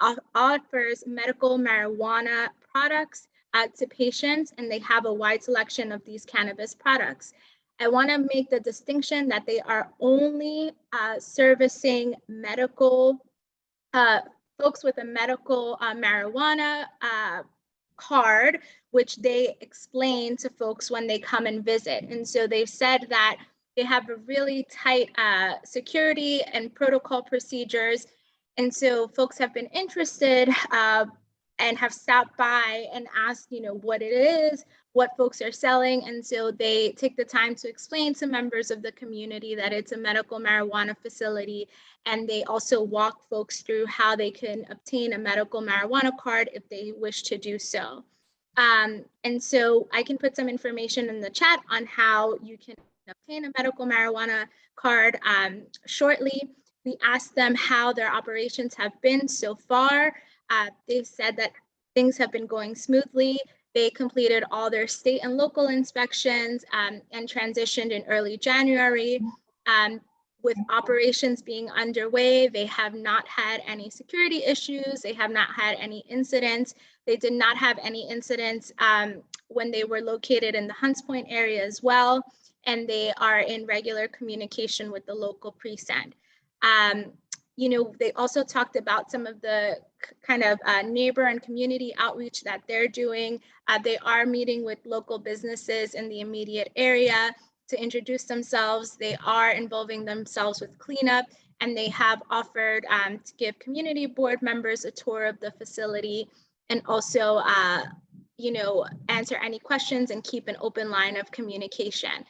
marijuana products to patients, and they have a wide selection of these cannabis products. I want to make the distinction that they are only servicing medical folks with a medical marijuana card, which they explain to folks when they come and visit. And so they've said that they have a really tight security and protocol procedures. And so folks have been interested and have stopped by and asked, you know, what it is, what folks are selling. And so they take the time to explain to members of the community that it's a medical marijuana facility. And they also walk folks through how they can obtain a medical marijuana card if they wish to do so. And so I can put some information in the chat on how you can obtain a medical marijuana card shortly. We asked them how their operations have been so far. They've said that things have been going smoothly. They completed all their state and local inspections and transitioned in early January. With operations being underway, they have not had any security issues. They have not had any incidents. They did not have any incidents when they were located in the Hunts Point area as well. And they are in regular communication with the local precinct. You know, they also talked about some of the kind of neighbor and community outreach that they're doing. They are meeting with local businesses in the immediate area to introduce themselves. They are involving themselves with cleanup, and they have offered to give community board members a tour of the facility and also answer any questions and keep an open line of communication.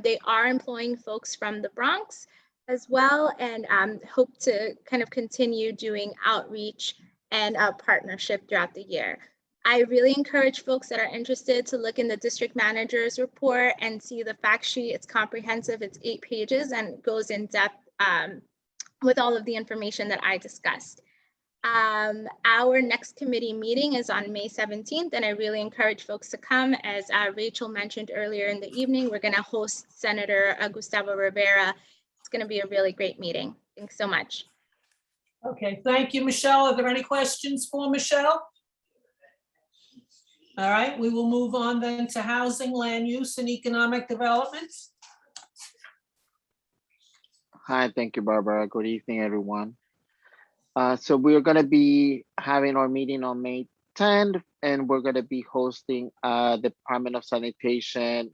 They are employing folks from the Bronx as well, and hope to kind of continue doing outreach and partnership throughout the year. I really encourage folks that are interested to look in the district manager's report and see the fact sheet. It's comprehensive, it's 8 pages and goes in depth with all of the information that I discussed. Our next committee meeting is on May 17th, and I really encourage folks to come. As Rachel mentioned earlier in the evening, we're gonna host Senator Gustavo Rivera. It's gonna be a really great meeting. Thanks so much. Okay, thank you, Michelle. Are there any questions for Michelle? All right, we will move on then to housing, land use, and economic development. Hi, thank you, Barbara. Good evening, everyone. So we're going to be having our meeting on May 10th, and we're going to be hosting Department of Sanitation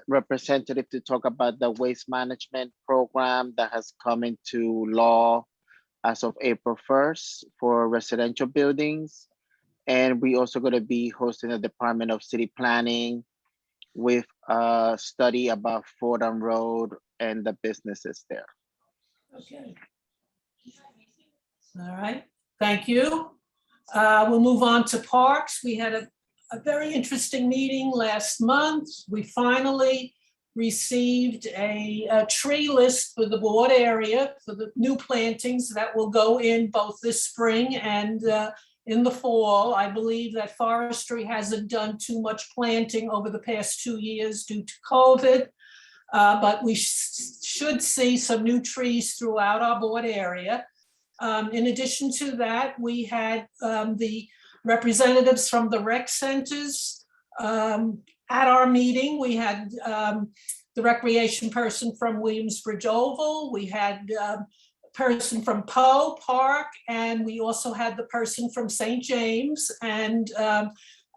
representative to talk about the waste management program that has come into law as of April 1st for residential buildings. And we also going to be hosting the Department of City Planning with a study about Fordham Road and the businesses there. Okay. All right, thank you. We'll move on to parks. We had a very interesting meeting last month. We finally received a tree list for the board area for the new plantings that will go in both this spring and in the fall. I believe that forestry hasn't done too much planting over the past 2 years due to COVID, but we should see some new trees throughout our board area. In addition to that, we had the representatives from the rec centers at our meeting. We had the recreation person from Williamsbridge Oval. We had a person from Poe Park, and we also had the person from St. James. And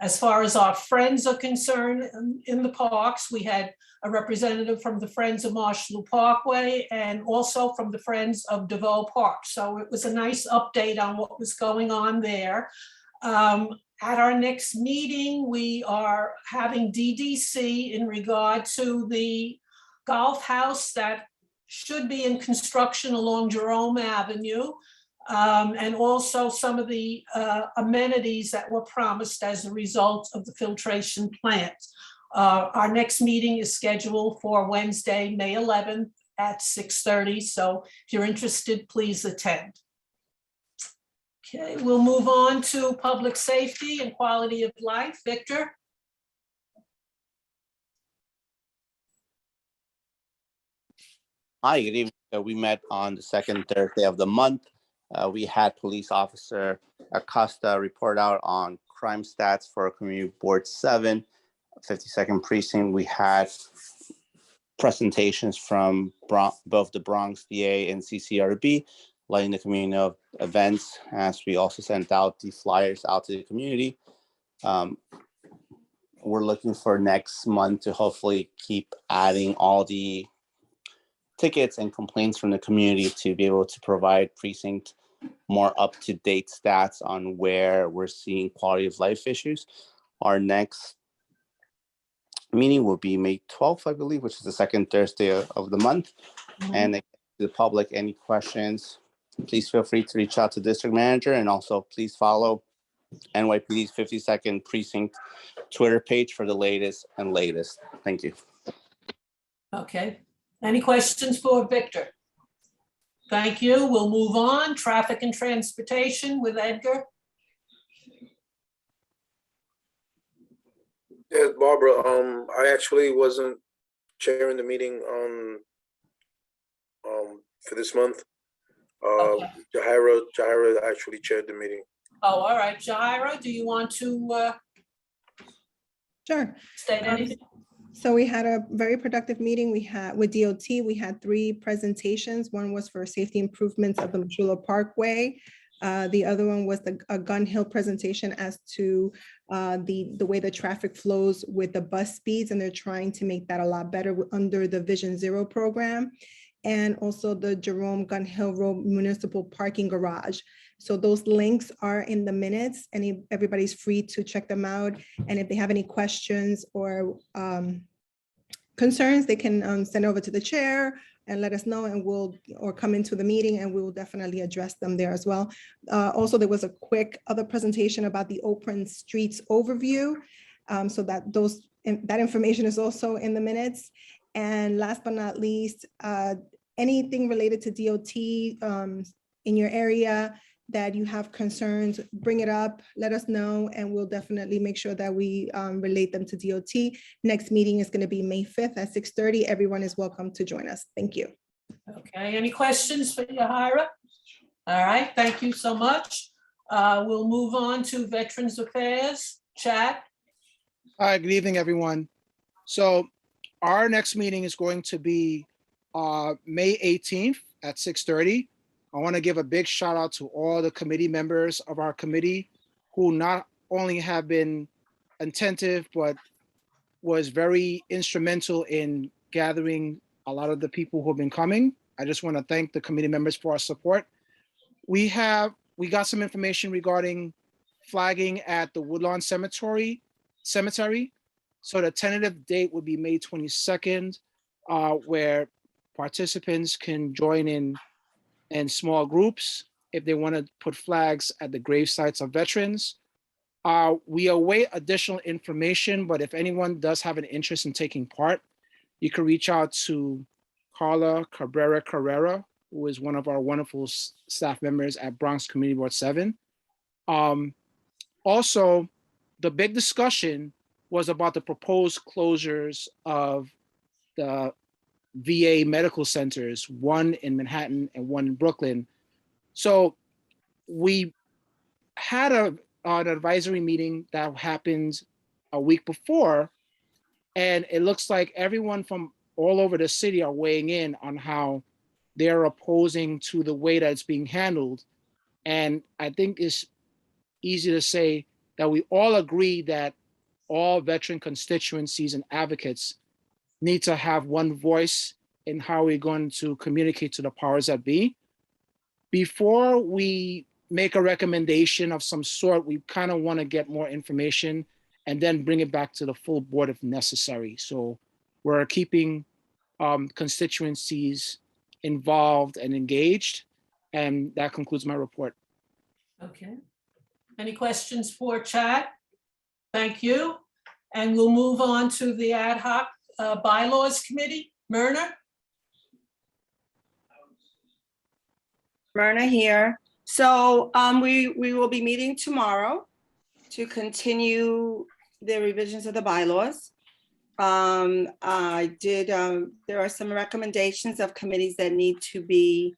as far as our friends are concerned in the parks, we had a representative from the Friends of Marshall Parkway and also from the Friends of DeVoe Park. So it was a nice update on what was going on there. At our next meeting, we are having DDC in regard to the golf house that should be in construction along Jerome Avenue. And also some of the amenities that were promised as a result of the filtration plant. Our next meeting is scheduled for Wednesday, May 11th at 6:30. So if you're interested, please attend. Okay, we'll move on to public safety and quality of life. Victor? Hi, good evening. We met on the second Thursday of the month. We had Police Officer Acosta report out on crime stats for Community Board 7, 52nd Precinct. We had presentations from both the Bronx DA and CCRB, letting the community know of events, as we also sent out the flyers out to the community. We're looking for next month to hopefully keep adding all the tickets and complaints from the community to be able to provide precinct more up-to-date stats on where we're seeing quality of life issues. Our next meeting will be May 12th, I believe, which is the second Thursday of the month. And to the public, any questions, please feel free to reach out to district manager, and also please follow NYPD's 52nd Precinct Twitter page for the latest. Thank you. Okay, any questions for Victor? Thank you. We'll move on. Traffic and transportation with Edgar. Yes, Barbara, I actually wasn't chairing the meeting for this month. Okay. Jahira actually chaired the meeting. Oh, all right. Jahira, do you want to Sure. state anything? So we had a very productive meeting. We had with DOT, we had 3 presentations. One was for safety improvements of the Machula Parkway. The other one was a Gun Hill presentation as to the way the traffic flows with the bus speeds, and they're trying to make that a lot better under the Vision Zero program. And also the Jerome Gun Hill Road Municipal Parking Garage. So those links are in the minutes, and everybody's free to check them out. And if they have any questions or concerns, they can send over to the chair and let us know, and or come into the meeting, and we will definitely address them there as well. Also, there was a quick other presentation about the open streets overview, so that that information is also in the minutes. And last but not least, anything related to DOT in your area that you have concerns, bring it up, let us know, and we'll definitely make sure that we relate them to DOT. Next meeting is going to be May 5th at 6:30. Everyone is welcome to join us. Thank you. Okay, any questions for Yahira? All right, thank you so much. We'll move on to Veterans Affairs. Chad? Hi, good evening, everyone. So our next meeting is going to be May 18th at 6:30. I want to give a big shout out to all the committee members of our committee who not only have been attentive, but was very instrumental in gathering a lot of the people who have been coming. I just want to thank the committee members for our support. We got some information regarding flagging at the Woodlawn Cemetery. So the tentative date would be May 22nd, where participants can join in small groups if they want to put flags at the grave sites of veterans. We await additional information, but if anyone does have an interest in taking part, you can reach out to Carla Cabrera Carrera, who is one of our wonderful staff members at Bronx Community Board 7. Also, the big discussion was about the proposed closures of the VA medical centers, one in Manhattan and one in Brooklyn. So we had an advisory meeting that happened a week before, and it looks like everyone from all over the city are weighing in on how they're opposing to the way that it's being handled. And I think it's easy to say that we all agree that all veteran constituencies and advocates need to have one voice in how we're going to communicate to the powers that be. Before we make a recommendation of some sort, we kind of want to get more information and then bring it back to the full board if necessary. So we're keeping constituencies involved and engaged. And that concludes my report. Okay. Any questions for Chad? Thank you. And we'll move on to the ad hoc bylaws committee. Myrna? Myrna here. So we will be meeting tomorrow to continue the revisions of the bylaws. There are some recommendations of committees that need to be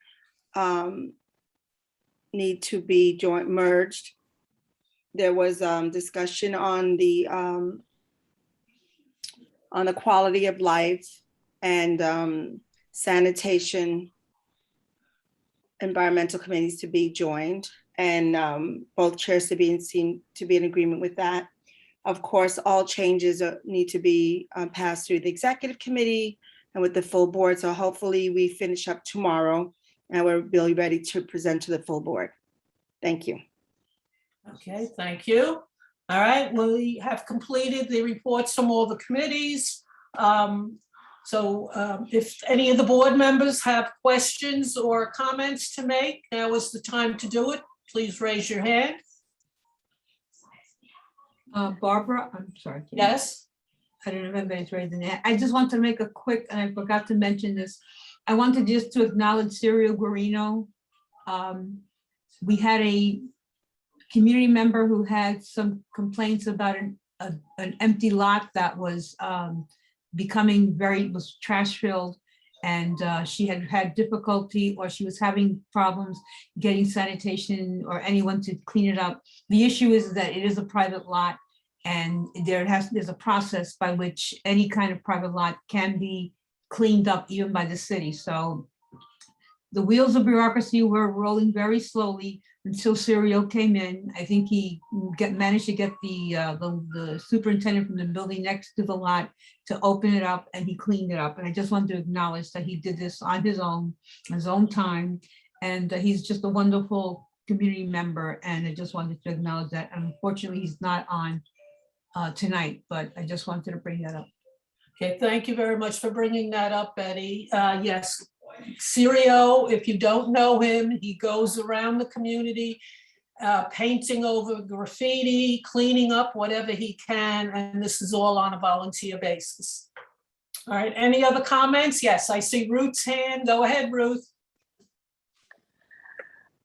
merged. There was discussion on the quality of life and sanitation, environmental committees to be joined, and both chairs to be in agreement with that. Of course, all changes need to be passed through the executive committee and with the full board. So hopefully we finish up tomorrow and we'll be ready to present to the full board. Thank you. Okay, thank you. All right, we have completed the reports from all the committees. If any of the board members have questions or comments to make, now is the time to do it. Please raise your hand. Barbara, I'm sorry. Yes. I don't remember it's raising that. I just want to make a quick, and I forgot to mention this. I wanted just to acknowledge Serial Guarino. We had a community member who had some complaints about an empty lot that was was trash filled, and she had difficulty, or she was having problems getting sanitation or anyone to clean it up. The issue is that it is a private lot, and there's a process by which any kind of private lot can be cleaned up even by the city. So the wheels of bureaucracy were rolling very slowly, until Serial came in. I think he managed to get the superintendent from the building next to the lot to open it up, and he cleaned it up. And I just wanted to acknowledge that he did this on his own time. And he's just a wonderful community member. And I just wanted to acknowledge that. Unfortunately, he's not on tonight, but I just wanted to bring that up. Okay, thank you very much for bringing that up, Betty. Yes, Sirio, if you don't know him, he goes around the community, painting over graffiti, cleaning up whatever he can, and this is all on a volunteer basis. All right, any other comments? Yes, I see Ruth's hand. Go ahead, Ruth.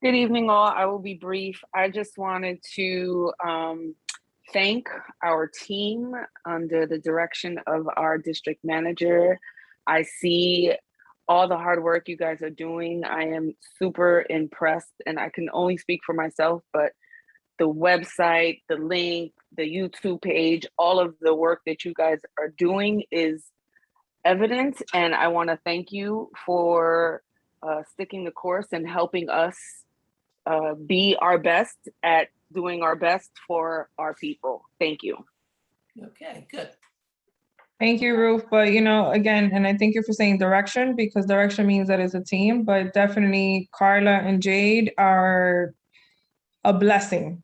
Good evening, all. I will be brief. I just wanted to thank our team under the direction of our district manager. I see all the hard work you guys are doing. I am super impressed, and I can only speak for myself, but the website, the link, the YouTube page, all of the work that you guys are doing is evident. And I want to thank you for sticking the course and helping us be our best at doing our best for our people. Thank you. Okay, good. Thank you, Ruth. But again, and I thank you for saying direction, because direction means that it's a team, but definitely Carla and Jade are a blessing.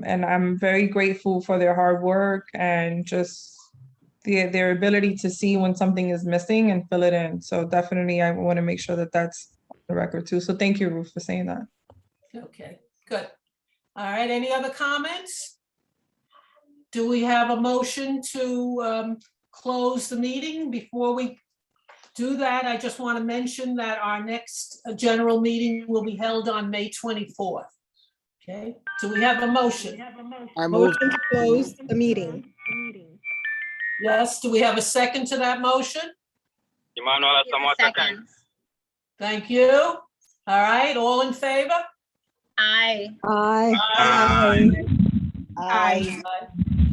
And I'm very grateful for their hard work and just their ability to see when something is missing and fill it in. So definitely I want to make sure that that's on the record too. So thank you, Ruth, for saying that. Okay, good. All right, any other comments? Do we have a motion to close the meeting? Before we do that, I just want to mention that our next general meeting will be held on May 24th. Okay, do we have a motion? I move. Motion to close the meeting. Yes, do we have a second to that motion? Emmanuel Asamoah second. Thank you. All right, all in favor? Aye. Aye. Aye. Aye.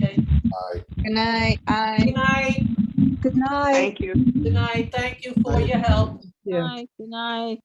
Okay. Aye. Good night. Good night. Good night. Thank you. Good night. Thank you for your help. Good night.